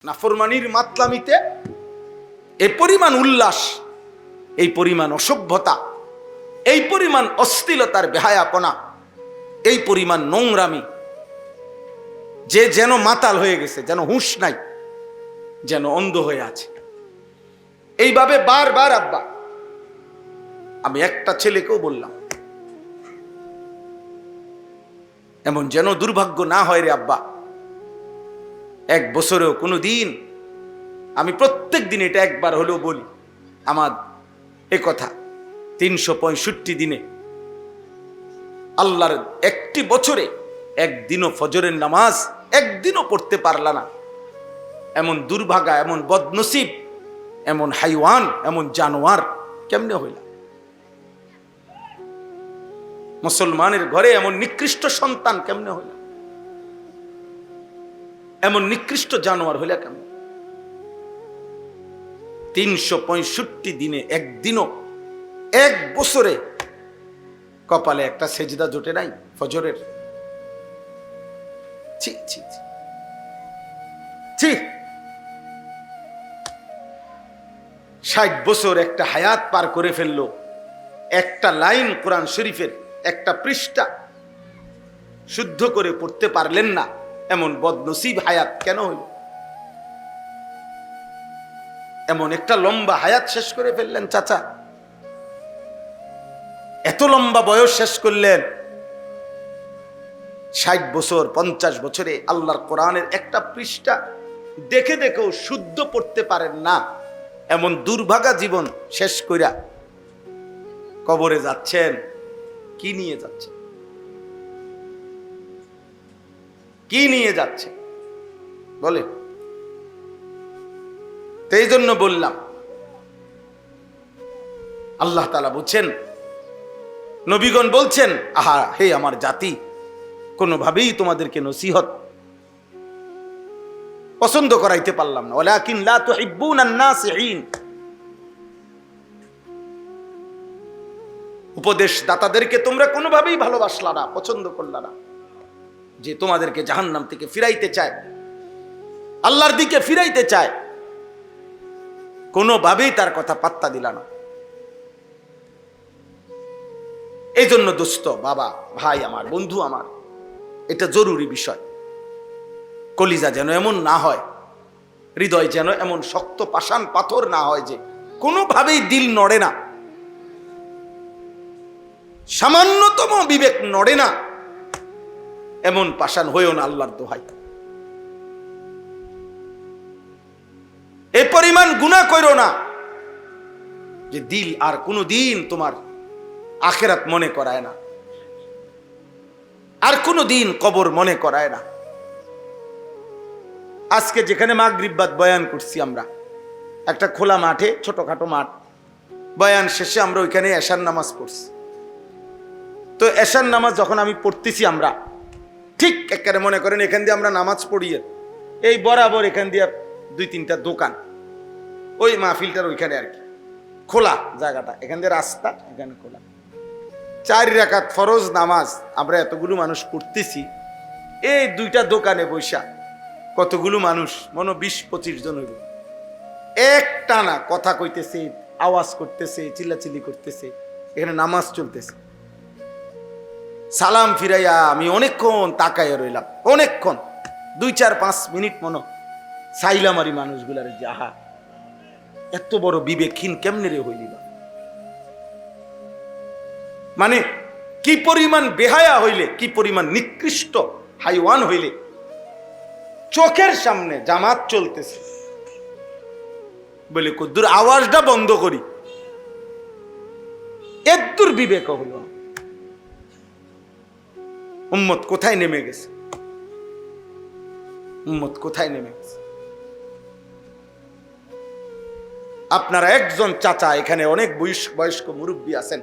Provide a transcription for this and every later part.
নাফরমানির মাতলামিতে এই পরিমাণ উল্লাস, এই পরিমাণ অসভ্যতা, এই পরিমাণ অশ্লীলতার বেহায়াপনা, এই পরিমাণ নোংরামি, যে যেন মাতাল হয়ে গেছে, যেন হুঁশ নাই, যেন অন্ধ হয়ে আছে। এইভাবে বারবার আব্বা, আমি একটা ছেলেকেও বললাম, এমন যেন দুর্ভাগ্য না হয় রে আব্বা, এক বছরেও কোনো দিন, আমি প্রত্যেক দিন এটা একবার হলেও বলি আমার এ কথা, 365 দিনে আল্লাহর একটি বছরে একদিনও ফজরের নামাজ একদিনও পড়তে পারলা না, এমন দুর্ভাগা, এমন বদনসিব, এমন হাইওয়ান, এমন জানোয়ার কেমনে হইলা? মুসলমানের ঘরে এমন নিকৃষ্ট সন্তান কেমনে হইলা? এমন নিকৃষ্ট জানোয়ার হইলা কেমন? 365 দিনে একদিনও, এক বছরে কপালে একটা সেজদা জোটে নাই ফজরের। ছি ছি ছি, 60 বছর একটা হায়াত পার করে ফেললো, একটা লাইন কোরআন শরীফের একটা পৃষ্ঠা শুদ্ধ করে পড়তে পারলেন না, এমন বদনসিব হায়াত কেন হইল? এমন একটা লম্বা হায়াত শেষ করে ফেললেন চাচা, এত লম্বা বয়স শেষ করলেন, 60 বছর 50 বছরে আল্লাহর কোরআনের একটা পৃষ্ঠা দেখে দেখেও শুদ্ধ পড়তে পারেন না, এমন দুর্ভাগা জীবন শেষ কইরা কবরে যাচ্ছেন। কি নিয়ে যাচ্ছেন? কি নিয়ে যাচ্ছে বলে? এই জন্য বললাম, আল্লাহ তাআলা বলছেন, নবীগণ বলছেন, আহা হে আমার জাতি, কোনোভাবেই তোমাদেরকে নসিহত পছন্দ করাইতে পারলাম না, ওয়ালাকিন লা তুহিব্বুনান নাসিহিন। উপদেশ দাতাদেরকে তোমরা কোনোভাবেই ভালোবাসলা না, পছন্দ করলা না, যে তোমাদেরকে জাহান্নাম থেকে ফিরাইতে চায়, আল্লাহর দিকে ফিরাইতে চায়, কোনোভাবেই তার কথা পাত্তা দিলা না। এই জন্য দোস্ত, বাবা, ভাই আমার, বন্ধু আমার, এটা জরুরি বিষয়। কলিজা যেন এমন না হয়, হৃদয় যেন এমন শক্ত পাষাণ পাথর না হয় যে কোনোভাবেই দিল নড়ে না, সামান্যতম বিবেক নড়ে না, এমন পাষাণ হয়েও না আল্লাহর দোহাই। এ পরিমাণ গুনাহ কইরো না যে দিল আর কোনো দিন তোমার আখিরাত মনে করায় না, আর কোনো দিন কবর মনে করায় না। আজকে যেখানে মাগরিব বাদ বয়ান করছি আমরা, একটা খোলা মাঠে, ছোটখাটো মাঠ, বয়ান শেষে আমরা ওইখানে এশার নামাজ পড়ছি। তো এশার নামাজ যখন আমি পড়তেছি, আমরা ঠিক একেবারে মনে করেন এখান দিয়ে আমরা নামাজ পড়িয়ে এই বরাবর এখান দিয়ে 2-3টা দোকান, ওই মাহফিলটার ওইখানে আর কি খোলা জায়গাটা, এখান দিয়ে রাস্তা, এখানে খোলা। 4 রাকাত ফরজ নামাজ আমরা এতগুলো মানুষ পড়তেছি, এই 2টা দোকানে বৈশা কতগুলো মানুষ, মনে 20-25 জন হইল, এক টানা কথা কইতেছে, আওয়াজ করতেছে, চিল্লাচিল্লি করতেছে, এখানে নামাজ চলতেছে। সালাম ফিরাইয়া আমি অনেকক্ষণ তাকাইয়া রইলাম, অনেকক্ষণ, 2-4-5 মিনিট মনে চাইলাম আর মানুষগুলার, যে আহা এত বড় বিবেকহীন কেমনে রে হইলি? মানে কি পরিমাণ বেহায়া হইলে, কি পরিমাণ নিকৃষ্ট হাইওয়ান হইলে চোখের সামনে জামাত চলতেছে বলে কদ্দুর আওয়াজটা বন্ধ করি, এদ্দুর বিবেক হইল। উম্মত কোথায় নেমে গেছে? উম্মত কোথায় নেমে গেছে? আপনারা একজন চাচা, এখানে অনেক বয়স্ক মুরব্বী আছেন,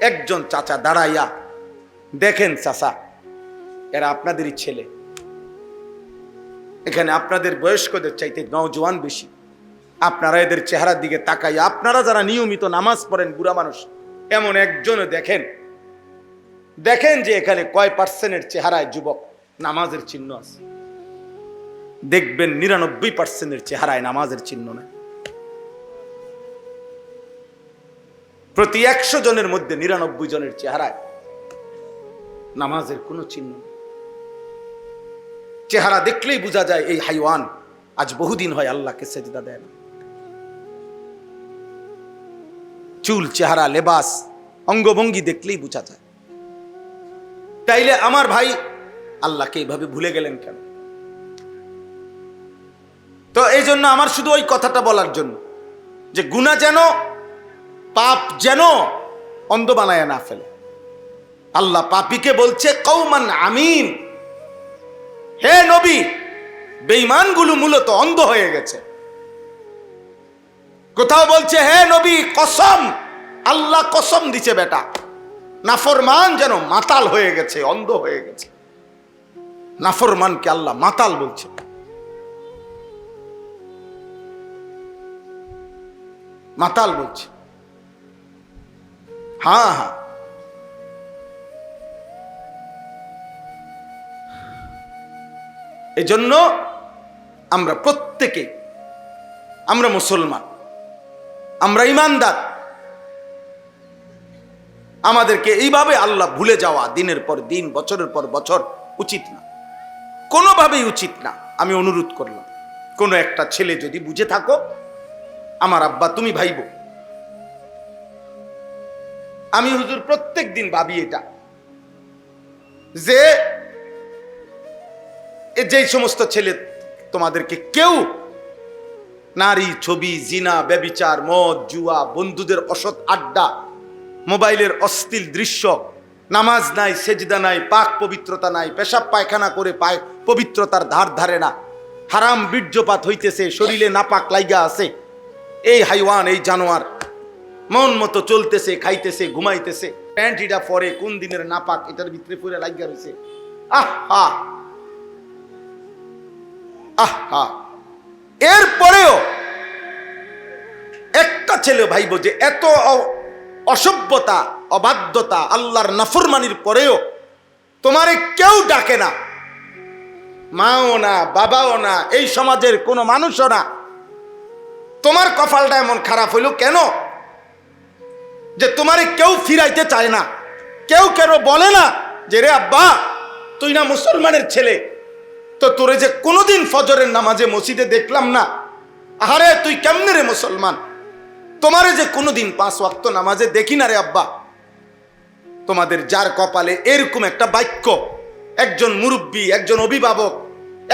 একজন চাচা দাঁড়াইয়া দেখেন, চাচা এরা আপনাদেরই ছেলে, এখানে আপনাদের বয়স্কদের চাইতে নওজোয়ান বেশি। আপনারা এদের চেহারার দিকে তাকাইয়া, আপনারা যারা নিয়মিত নামাজ পড়েন, বুড়া মানুষ, এমন একজনও দেখেন, দেখেন যে এখানে কয় % চেহারায় যুবক নামাজের চিহ্ন আছে? দেখবেন 99% চেহারায় নামাজের চিহ্ন নাই। প্রতি 100 জনের মধ্যে 99 জনের চেহারায় নামাজের কোনো চিহ্ন নেই। চেহারা দেখলেই বোঝা যায় এই হাইওয়ান আজ বহুদিন হয় আল্লাহকে সেজদা দেয় না। চুল, চেহারা, লেবাস, অঙ্গভঙ্গি দেখলেই বোঝা যায়। তাইলে আমার ভাই আল্লাহকে এইভাবে ভুলে গেলেন কেন? তো এই জন্য আমার শুধু ওই কথাটা বলার জন্য যে গুনাহ যেন, পাপ যেন অন্ধ বানায় না ফেলে। আল্লাহ পাপীকে বলছে কওমান আমিন, হে নবী, বেঈমানগুলো মূলত অন্ধ হয়ে গেছে। কোথাও বলছে হে নবী কসম, আল্লাহ কসম দিছে বেটা, নাফরমান যেন মাতাল হয়ে গেছে, অন্ধ হয়ে গেছে। নাফরমানকে আল্লাহ মাতাল বলছে। মাতাল বলছে। হ্যাঁ হ্যাঁ, এজন্য আমরা প্রত্যেকে, আমরা মুসলমান, আমরা ইমানদার, আমাদেরকে এইভাবে আল্লাহ ভুলে যাওয়া দিনের পর দিন, বছরের পর বছর উচিত না, কোনোভাবেই উচিত না। আমি অনুরোধ করলাম, কোনো একটা ছেলে যদি বুঝে থাকো, আমার আব্বা তুমি ভাইবো, আমি হুজুর প্রত্যেক দিন ভাবি এটা, যে যেই সমস্ত ছেলে তোমাদেরকে কেউ নারী, ছবি, জিনা, ব্যভিচার, মদ, জুয়া, বন্ধুদের অসৎ আড্ডা, মোবাইলের অশ্লীল দৃশ্য, নামাজ নাই, সেজদা নাই, পাক পবিত্রতা নাই, পেশাব পায়খানা করে পায় পবিত্রতার ধার ধারে না, হারাম বীর্যপাত হইতেছে, শরীরে নাপাক লাইগা আছে, এই হাইওয়ান, এই জানোয়ার মন মতো চলতেছে, খাইতেছে, ঘুমাইতেছে, প্যান্ট ইটা পরে কোন দিনের নাপাক এটার ভিতরে পরে লাইগা রয়েছে। আহা আহা, এরপরেও একটা ছেলে ভাইব যে এত অসভ্যতা, অবাধ্যতা, আল্লাহর নাফরমানির পরেও তোমারে কেউ ডাকে না, মাও না, বাবাও না, এই সমাজের কোনো মানুষও না। তোমার কপালটা এমন খারাপ হইল কেন যে তোমারে কেউ ফিরাইতে চায় না? কেউ কেন বলে না যে রে আব্বা, তুই না মুসলমানের ছেলে, তো তোরে যে কোনোদিন ফজরের নামাজে মসজিদে দেখলাম না, আহারে তুই কেমনে রে মুসলমান? তোমারে যে কোনোদিন 5 ওয়াক্ত নামাজে দেখি না রে আব্বা। তোমাদের যার কপালে এরকম একটা বাক্য, একজন মুরব্বী, একজন অভিভাবক,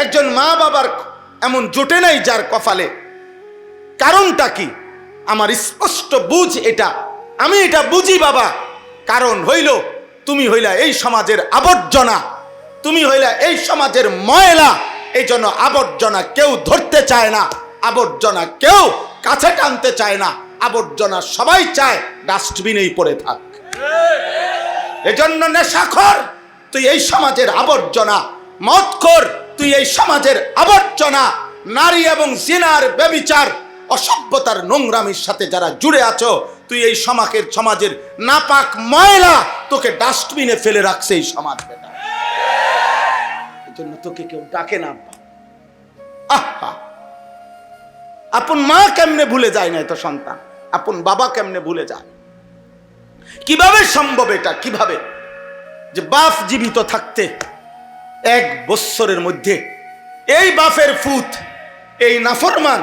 একজন মা বাবার এমন জোটে নাই যার কপালে, কারণটা কি? আমার স্পষ্ট বুঝ এটা, আমি এটা বুঝি বাবা। কারণ হইল তুমি হইলা এই সমাজের আবর্জনা, তুমি হইলা এই সমাজের ময়লা। এই জন্য আবর্জনা কেউ ধরতে চায় না, আবর্জনা কেউ কাছে টানতে চায় না, আবর্জনা সবাই চায় ডাস্টবিনেই পড়ে থাক। এজন্য নেশাখোর তুই এই সমাজের আবর্জনা, মদখোর তুই এই সমাজের আবর্জনা, নারী এবং জিনার, ব্যভিচার, অসভ্যতার নোংরামির সাথে যারা জুড়ে আছো, তুই এই সমাজের নাপাক ময়লা, তোকে ডাস্টবিনে ফেলে রাখছে এই সমাজ। বেটা, এই জন্য তোকে কেউ ডাকে না আব্বা। আহা, আপন মা কেমনে ভুলে যায় না তো সন্তান, আপন বাবা কেমনে ভুলে যায়? কিভাবে সম্ভব এটা? কিভাবে যে বাপ জীবিত থাকতে 1 বছরের মধ্যে এই বাপের ফুত, এই নাফরমান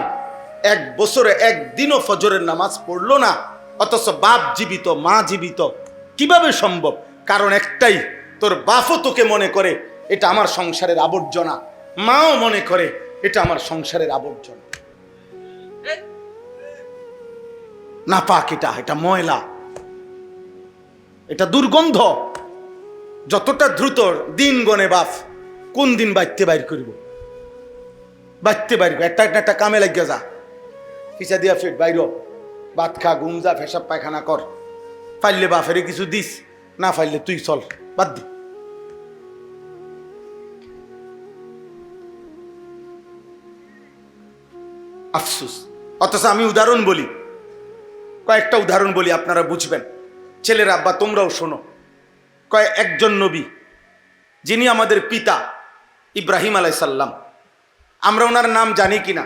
1 বছরে একদিনও ফজরের নামাজ পড়লো না, অথচ বাপ জীবিত, মা জীবিত। কিভাবে সম্ভব? কারণ একটাই, তোর বাপও তোকে মনে করে এটা আমার সংসারের আবর্জনা, মাও মনে করে এটা আমার সংসারের আবর্জনা। নাপাক, এটা ময়লা, এটা দুর্গন্ধ। যতটা দ্রুত দিন গনে বাপ কোন দিন বাইতে বাইর করিব, বাইতে বাইর একটা কামে লাগিয়া যা, পিছা দিয়া ফিট বাইর, ভাত খা, ঘুম যা, পেশাব পায়খানা কর, পাইলে বাপেরে কিছু দিস, না পাইলে তুই চল, বাদ দি। আফসুস। অথচ আমি উদাহরণ বলি, কয়েকটা উদাহরণ বলি, আপনারা বুঝবেন। ছেলের আব্বা তোমরাও শোনো। একজন নবী যিনি আমাদের পিতা ইব্রাহিম আলাইহিস সালাম, আমরা ওনার নাম জানি কিনা?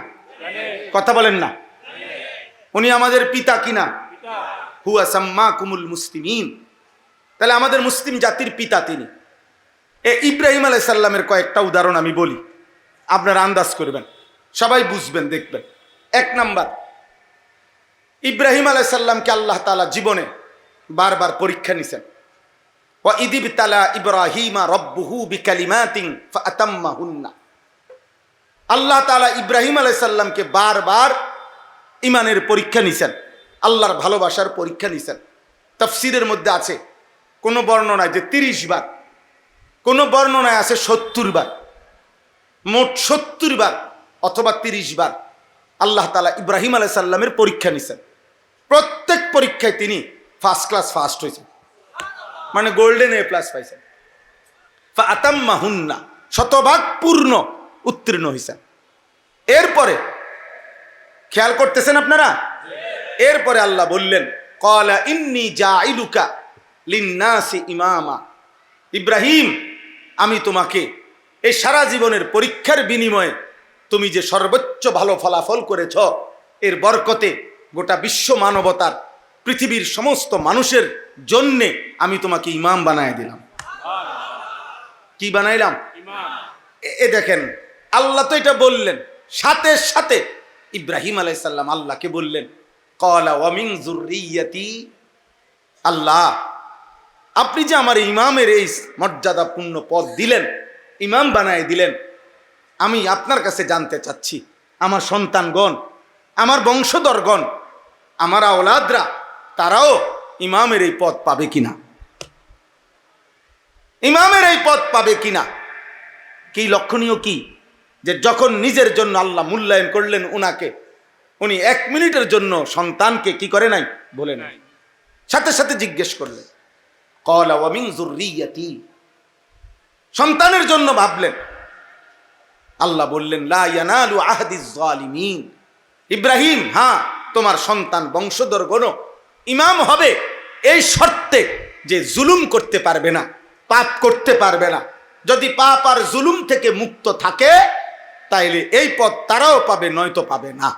কথা বলেন না। উনি আমাদের পিতা কিনা? হুয়া সাম্মাকুমুল মুসলিমিন। তাহলে আমাদের মুসলিম জাতির পিতা তিনি। ইব্রাহিম আলাইহিস সালামের কয়েকটা উদাহরণ আমি বলি, আপনারা আন্দাজ করবেন, সবাই বুঝবেন, দেখবেন। এক নাম্বার, ইব্রাহিম আলাইহিস সালামকে আল্লাহ তাআলা জীবনে বারবার পরীক্ষা নিছেন। ওয়া ইদিবতালা ইব্রাহিমা রাব্বুহু বিকালিমাতিন ফাআতাম্মাহুন্না। আল্লাহ তাআলা ইব্রাহিম আলাইহিস সালামকে বারবার ইমানের পরীক্ষা নিছেন, আল্লাহর ভালোবাসার পরীক্ষা নিছেন। তাফসীরের মধ্যে আছে কোন বর্ণনায় যে 30 বার, কোন বর্ণনায় আছে 70 বার, মোট 70 বার অথবা 30 বার আল্লাহ তাআলা ইব্রাহিম আলাইহিস সালামের পরীক্ষা নিছেন। প্রত্যেক পরীক্ষায় তিনি ফার্স্ট ক্লাস ফার্স্ট হয়েছেন, মানে গোল্ডেন এ প্লাস পাইছেন। ফাআতাম্মাহুন্না, শতভাগ পূর্ণ উত্তীর্ণ হয়েছেন। এরপরে খেয়াল করতেছেন আপনারা, এরপরে আল্লাহ বললেন ক্বালা ইন্নী জাইলুকা লিন্নাসি ইমামা। ইব্রাহিম, আমি তোমাকে এই সারা জীবনের পরীক্ষার বিনিময়ে তুমি যে সর্বোচ্চ ভালো ফলাফল করেছ, এর বরকতে গোটা বিশ্ব মানবতার, পৃথিবীর সমস্ত মানুষের জন্যে আমি তোমাকে ইমাম বানায় দিলাম। কি বানাইলাম? এ দেখেন, আল্লাহ তো এটা বললেন, সাথে সাথে ইব্রাহিম আলাইহিস সালাম আল্লাহকে বললেন ক্বালা ওয়া মিন যুররিয়াতি। আল্লাহ, আপনি যে আমার ইমামের এই মর্যাদাপূর্ণ পদ দিলেন, ইমাম বানায় দিলেন, আমি আপনার কাছে জানতে চাচ্ছি আমার সন্তানগণ, আমার বংশধরগণ, আমার আওলাদরা, তারাও ইমামের এই পদ পাবে কিনা, ইমামের এই পদ পাবে কিনা। কি লক্ষণীয় কি, যে যখন নিজের জন্য আল্লাহ মূল্যায়ন করলেন উনাকে, উনি 1 মিনিটের জন্য সন্তানকে কি করে নাই, বলে নাই, সাথে সাথে জিজ্ঞেস করলেন ক্বালা ওয়া মিন যুররিয়াতি, সন্তানের জন্য ভাবলেন। আল্লাহ বললেন লা ইয়ানালু আহদিজ জালিমিন। ইব্রাহিম, হ্যাঁ, তোমার সন্তান বংশধরগণ ইমাম হবে এই শর্তে যে জুলুম করতে পারবে না, পাপ করতে পারবে না। যদি পাপ আর জুলুম থেকে মুক্ত থাকে তাইলে এই পদ তারাও পাবে, নয়তো পাবে না।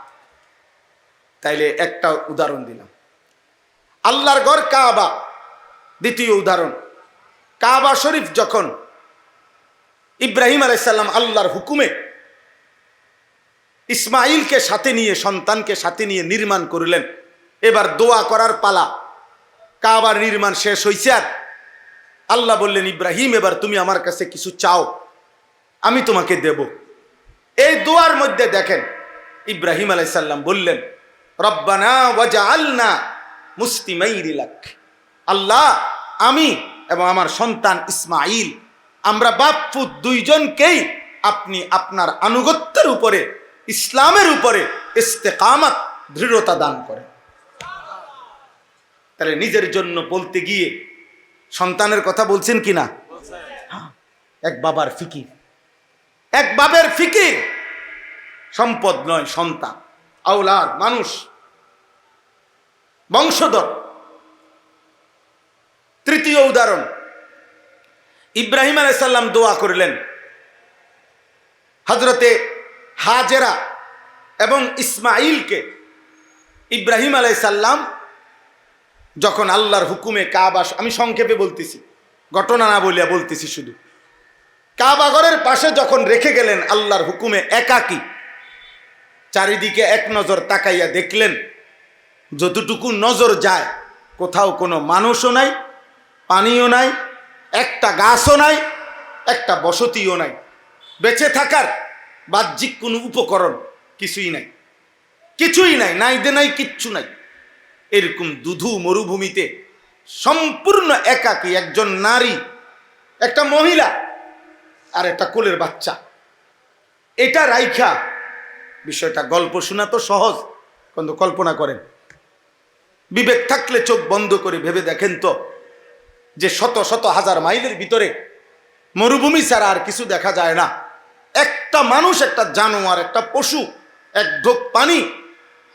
তাইলে একটা উদাহরণ দিলাম, আল্লাহর ঘর কাবা। দ্বিতীয় উদাহরণ, কাবা শরীফ যখন ইব্রাহিম আলাইহিস সালাম আল্লাহর হুকুমে ইসমাইলকে সাথে নিয়ে, সন্তানকে সাথে নিয়ে নির্মাণ করলেন, এবার দোয়া করার পালা। কাবার নির্মাণ শেষ হয়েছে, আর আল্লাহ বললেন ইব্রাহিম, এবার তুমি আমার কাছে কিছু চাও, আমি তোমাকে দেব। এই দোয়ার মধ্যে দেখেন ইব্রাহিম আলাইহিস সালাম বললেন রব্বানা ওয়াজআলনা মুসলিমাইনি লাক। আল্লাহ, আমি এবং আমার সন্তান ইসমাইল, আমরা বাপ পুত দুইজনকেই আপনি আপনার আনুগত্যের উপরে, ইসলামের উপরে ইস্তেকামত, দৃঢ়তা দান করেন। তাহলে নিজের জন্য বলতে গিয়ে সন্তানের কথা বলছেন কিনা? এক বাবার ফিকির, এক বাবার ফিকির, সম্পদ নয়, সন্তান, আওলাদ, মানুষ, বংশধর। তৃতীয় উদাহরণ, ইব্রাহিম আলাইহিস সালাম দোয়া করলেন হযরতে হাজেরা এবং ইসমাইলকে। ইব্রাহিম আলাইহিস সালাম যখন আল্লাহর হুকুমে কাবা, আমি সংক্ষেপে বলতেছি, ঘটনা না বলিয়া বলতেছি শুধু, কাবা ঘরের পাশে যখন রেখে গেলেন আল্লাহর হুকুমে একাকী, চারিদিকে এক নজর তাকাইয়া দেখলেন যতটুকু নজর যায় কোথাও কোনো মানুষও নাই, পানিও নাই, একটা গাছও নাই, একটা বসতিও নাই, বেঁচে থাকার বাহ্যিক কোনো উপকরণ কিছুই নাই, কিছুই নাই, নাই দে নাই, কিচ্ছু নাই। এরকম দুধু মরুভূমিতে সম্পূর্ণ একাকী একজন নারী, একটা মহিলা আর একটা কোলের বাচ্চা, এটা রাইখা, বিষয়টা গল্প শোনা তো সহজ, কিন্তু কল্পনা করেন, বিবেক থাকলে চোখ বন্ধ করে ভেবে দেখেন তো, যে শত শত হাজার মাইলের ভিতরে মরুভূমি ছাড়া আর কিছু দেখা যায় না, একটা মানুষ, একটা জানোয়ার, একটা পশু, এক ঢোক পানি,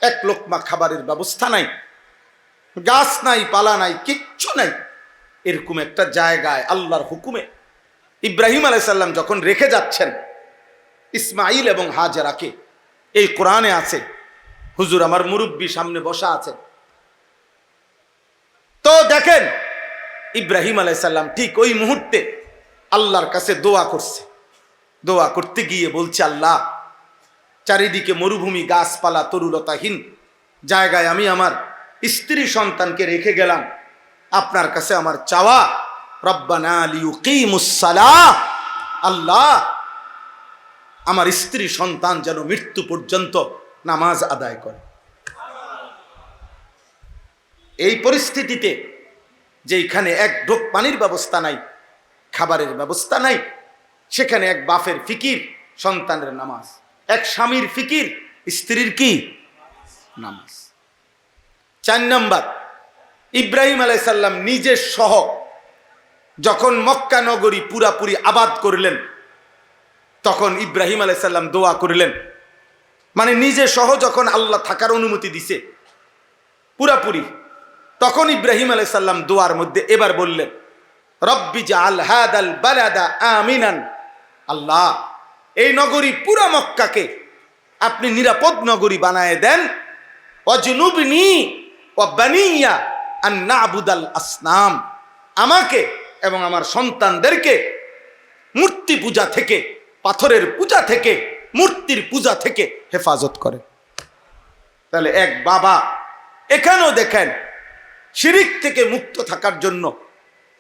এক লোকমা খাবারের ব্যবস্থা নাই, গাছ নাই, পালা নাই, কিচ্ছু নাই, এরকম একটা জায়গায় আল্লাহর হুকুমে ইব্রাহিম আলাইহিস সালাম যখন রেখে যাচ্ছেন, ইসমাইল এবং হাজেরাকে। এই কোরআনে আছে, হুজুর আমার মুরব্বী সামনে বসা আছে। তো দেখেন ইব্রাহিম আলাইহিস সালাম ঠিক ওই মুহূর্তে আল্লাহর কাছে দোয়া করছে। দোয়া করতে গিয়ে বলছে, আল্লাহ, চারিদিকে মরুভূমি, গাছপালা, তরুলতাহীন জায়গায় আমি আমার স্ত্রী সন্তানকে রেখে গেলাম। আপনার কাছে আমার চাওয়া, রব্বানা লিয়ুকিমুস সালাহ, আল্লাহ আমার স্ত্রী সন্তান যেন মৃত্যু পর্যন্ত নামাজ আদায় করে। এই পরিস্থিতিতে যেখানে এক ঢোক পানির ব্যবস্থা নাই, খাবারের ব্যবস্থা নাই, সেখানে এক বাপের ফিকির সন্তানের নামাজ, এক স্বামীর ফিকির স্ত্রীর কি নামাজ। 4 নম্বর, ইব্রাহিম আলাইহিস সালাম নিজের সহ যখন মক্কা নগরী পুরাপুরি আবাদ করলেন, তখন ইব্রাহিম আলাইহিস সালাম দোয়া করলেন। মানে নিজে সহ যখন আল্লাহ থাকার অনুমতি দিছে পুরাপুরি, তখন ইব্রাহিম আলাইহিস সালাম দোয়ার মধ্যে এবার বললেন, রব্বি জাআল হাদাল বালাদা আমিনান, আল্লাহ এই নগরী পুরা মক্কাকে আপনি নিরাপদ নগরী বানায় দেন। ওয়াজনুবনি ওয়া বানিয়া আন না'বুদাল আসনাম, আমাকে এবং আমার সন্তানদেরকে মূর্তি পূজা থেকে, পাথরের পূজা থেকে, মূর্তির পূজা থেকে হেফাজত করে। তাহলে এক বাবা এখানেও দেখেন শিরিক থেকে মুক্ত থাকার জন্য,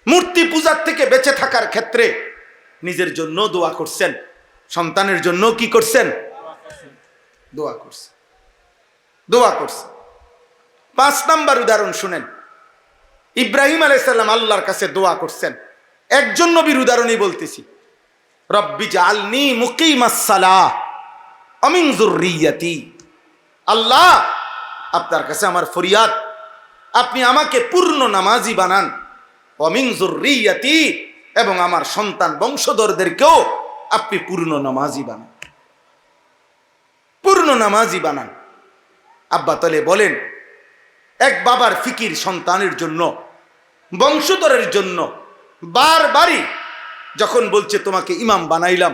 মূর্তি পূজার থেকে বেঁচে থাকার ক্ষেত্রে নিজের জন্য দোয়া করছেন, সন্তানের জন্য কি করছেন? দোয়া করছেন, দোয়া করছেন। 5 নম্বর উদাহরণ শুনেন। ইব্রাহিম আলাইহিস সালাম আল্লাহর কাছে দোয়া করছেন। একজন নবীর উদাহরণই বলতেছি, রব্বি জাআলনি মুকিমাস সালাহ ওয়া মিন যুররিয়াতি, আল্লাহ আপনার কাছে আমার ফরিয়াদ, আপনি আমাকে পূর্ণ নামাজি বানান। ওয়া মিন যুররিয়াতি, এবং আমার সন্তান বংশধরদেরকেও আপনি পূর্ণ নামাজি বানান, পূর্ণ নামাজি বানান। আব্বা তাহলে বলেন, এক বাবার ফিকির সন্তানের জন্য, বংশধরের জন্য বারবারই যখন বলছে তোমাকে ইমাম বানাইলাম,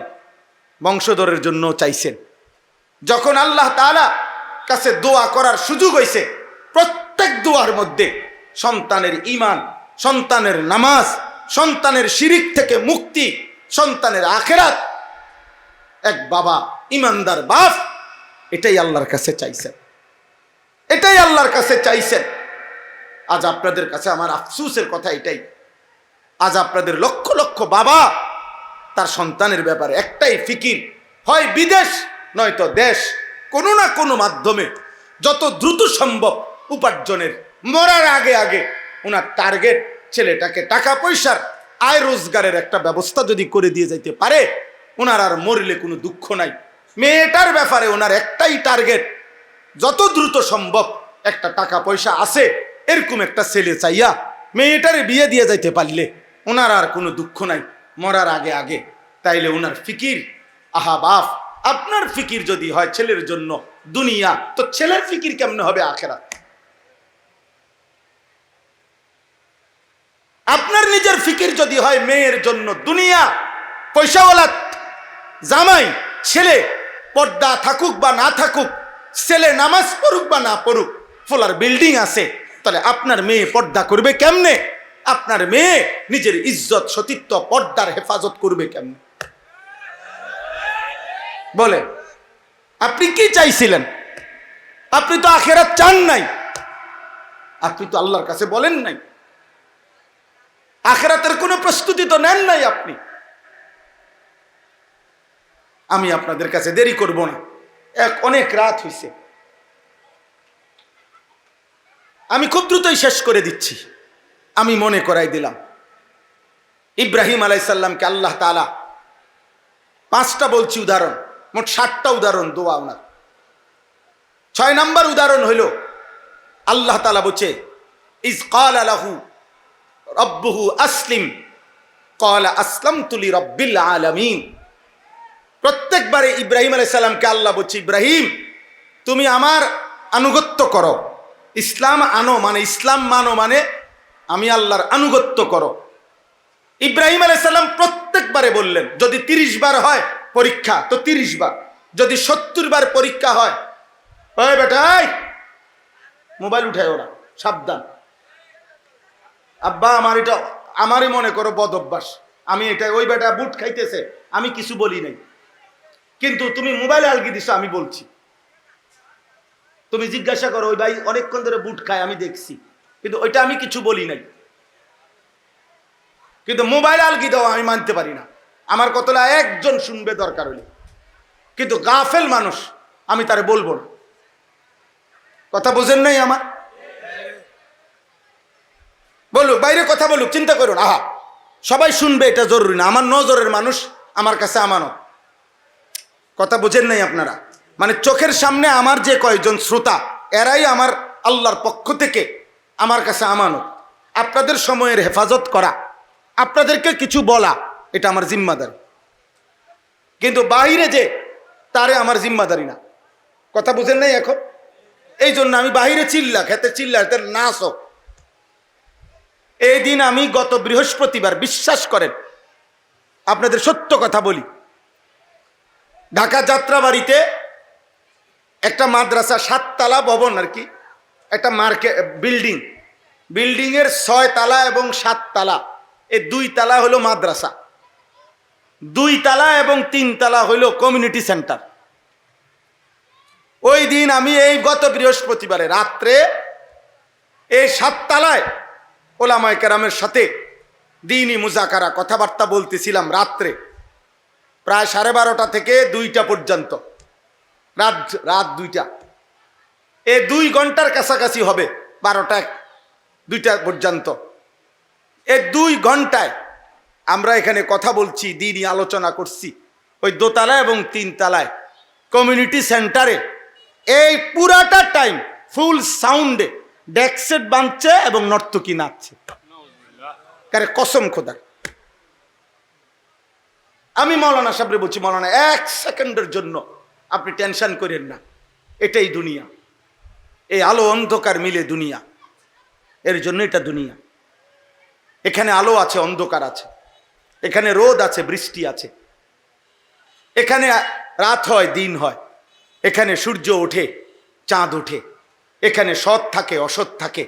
বংশধরের জন্য চাইছেন। যখন আল্লাহ তাআলা কাছে দোয়া করার সুযোগ হয়েছে, প্রত্যেক দোয়ার মধ্যে সন্তানের ঈমান, সন্তানের নামাজ, সন্তানের শিরিক থেকে মুক্তি, সন্তানের আখিরাত, এক বাবা ইমানদার বাপ এটাই আল্লাহর কাছে চাইছেন, এটাই আল্লাহর কাছে চাইছেন। আজ আপনাদের কাছে আমার আফসোসের কথা এটাই, আজ আপনাদের লক্ষ লক্ষ বাবা তার সন্তানের ব্যাপারে একটাই ফিকির, হয় বিদেশ নয়তো দেশ, কোনো না কোনো মাধ্যমে যত দ্রুত সম্ভব উপার্জনের, মরার আগে আগে ওনার টার্গেট ছেলেটাকে টাকা পয়সার আয় রোজগারের একটা ব্যবস্থা যদি করে দিয়ে যাইতে পারে, ওনার আর মরলে কোনো দুঃখ নাই। মেয়েটার ব্যাপারে ওনার একটাই টার্গেট, যত দ্রুত সম্ভব একটা টাকা পয়সা আছে এরকম একটা ছেলে চাইয়া মেয়েটারে বিয়ে দিয়ে যাইতে পারলে ওনার আর কোনো দুঃখ নাই মরার আগে আগে। তাইলে ওনার ফিকির, আহা বাপ, আপনার ফিকির যদি হয় ছেলের জন্য দুনিয়া, তো ছেলের ফিকির কেমনে হবে আখিরাত? আপনার নিজের ফিকির যদি হয় মেয়ের জন্য দুনিয়া, পয়সাওয়ালা জামাই, ছেলে পর্দা থাকুক বা না থাকুক, ছেলে নামাজ পড়ুক বা না পড়ুক, ফোলার বিল্ডিং আছে, তাহলে আপনার মেয়ে পর্দা করবে কেমনে? আপনার মেয়ে নিজের ইজ্জত, সতীত্ব, পর্দার হেফাজত করবে কেমনে? বলে আপনি কি চাইছিলেন? আপনি তো আখিরাত চান নাই, আপনি তো আল্লাহর কাছে বলেন নাই, আখিরাতের কোনো প্রস্তুতি তো নেন নাই আপনি। আমি আপনাদের কাছে দেরি করব না, অনেক রাত হয়েছে, আমি খুব দ্রুতই শেষ করে দিচ্ছি। আমি মনে করাই দিলাম, ইব্রাহিম আলাইহিস সালামকে আল্লাহ তাআলা 5টা বলছি উদাহরণ, মোট 7টা উদাহরণ দোয়া ওনার। 6 নম্বর উদাহরণ হইল আল্লাহ তাআলা বলছে, ইজ ক্বালা লাহু রব্বুহু আসলিম ক্বালা আসলামতু লিরাব্বিল আলামিন। প্রত্যেকবারে ইব্রাহিম আলাইহিস সালামকে আল্লাহ বলছে, ইব্রাহিম তুমি আমার আনুগত্য করো, ইসলাম আনো, মানে ইসলাম মানো, মানে আমি আল্লাহর আনুগত্য করো। ইব্রাহিম আলাইহিস সালাম প্রত্যেকবারে বললেন, যদি 30 বার হয় পরীক্ষা তো 30 বার, যদি 70 বার পরীক্ষা হয়, ওই বেটা মোবাইল উঠায় ওরা, সাবধান। আব্বা আমার এটা আমারই মনে করো বদ অভ্যাস, আমি এটা, ওই বেটা বুট খাইতেছে আমি কিছু বলি নাই, কিন্তু তুমি মোবাইলে আলগি দিছো আমি বলছি। তুমি জিজ্ঞাসা করো ওই ভাই অনেকক্ষণ ধরে বুট খায় আমি দেখছি, কিন্তু ওইটা আমি কিছু বলি নাই। কিন্তু মোবাইল আলগি দাও আমি মানতে পারি না, আমার কতলা একজন শুনবে দরকার হলে, কিন্তু গাফেল মানুষ আমি তারে বলবো না। কথা বোঝেন নাই আমার? বলুক বাইরে কথা বলুক, চিন্তা করুন, আহা সবাই শুনবে এটা জরুরি না, আমার নজরের মানুষ আমার কাছে আমানত। কথা বোঝেন নাই আপনারা? মানে চোখের সামনে আমার যে কয়েকজন শ্রোতা, এরাই আমার আল্লাহর পক্ষ থেকে আমার কাছে আমানত। আপনাদের সময়ের হেফাজত করা, আপনাদেরকে কিছু বলা, এটা আমার জিম্মাদারি, কিন্তু বাইরে যে তারে আমার জিম্মাদারি না। কথা বুঝেন নাই এখন? এই জন্য আমি বাহিরে চিল্লা খেতে চিল্লা নাচ হোক। এই দিন আমি গত বৃহস্পতিবার, বিশ্বাস করেন আপনাদের সত্য কথা বলি, ঢাকা যাত্রাবাড়িতে একটা মাদ্রাসা, 7 তলা ভবন আর কি, একটা মার্কেট বিল্ডিং এর 6 তলা এবং 7 তলা, এই 2 তলা হলো মাদ্রাসা, 2 তলা এবং 3 তলা হলো কমিউনিটি সেন্টার। ওই দিন আমি এই গত বৃহস্পতিবারে রাত্রে এই 7 তলায় ওলামায়ে কেরামের সাথে দ্বীনি মুজাকারা কথাবার্তা বলতেছিলাম রাত্রে, প্রায় 12:30 থেকে 2টা পর্যন্ত, রাত 2টা, এই 2 ঘন্টার কাছাকাছি হবে, 12টা 2টা পর্যন্ত। এই 2 ঘন্টায় আমরা এখানে কথা বলছি, দ্বীনি আলোচনা করছি, ওই 2 তলা এবং 3 তলায় কমিউনিটি সেন্টারে। এই পুরাটা টাইম ফুল সাউন্ডে ডেকসেট বাজছে এবং নর্তকী নাচছে, কারে কসম খোদার। আমি মৌলানা সাহেবরে বলছি, মৌলানা 1 সেকেন্ডের জন্য আপনি টেনশন করেন না, এটাই দুনিয়া, এই আলো অন্ধকার মিলে দুনিয়া, এর জন্য এটা দুনিয়া। এখানে আলো আছে, অন্ধকার আছে, এখানে রোদ আছে, বৃষ্টি আছে, এখানে রাত হয়, দিন হয়, এখানে সূর্য ওঠে, চাঁদ ওঠে, এখানে সৎ থাকে, অসৎ থাকে,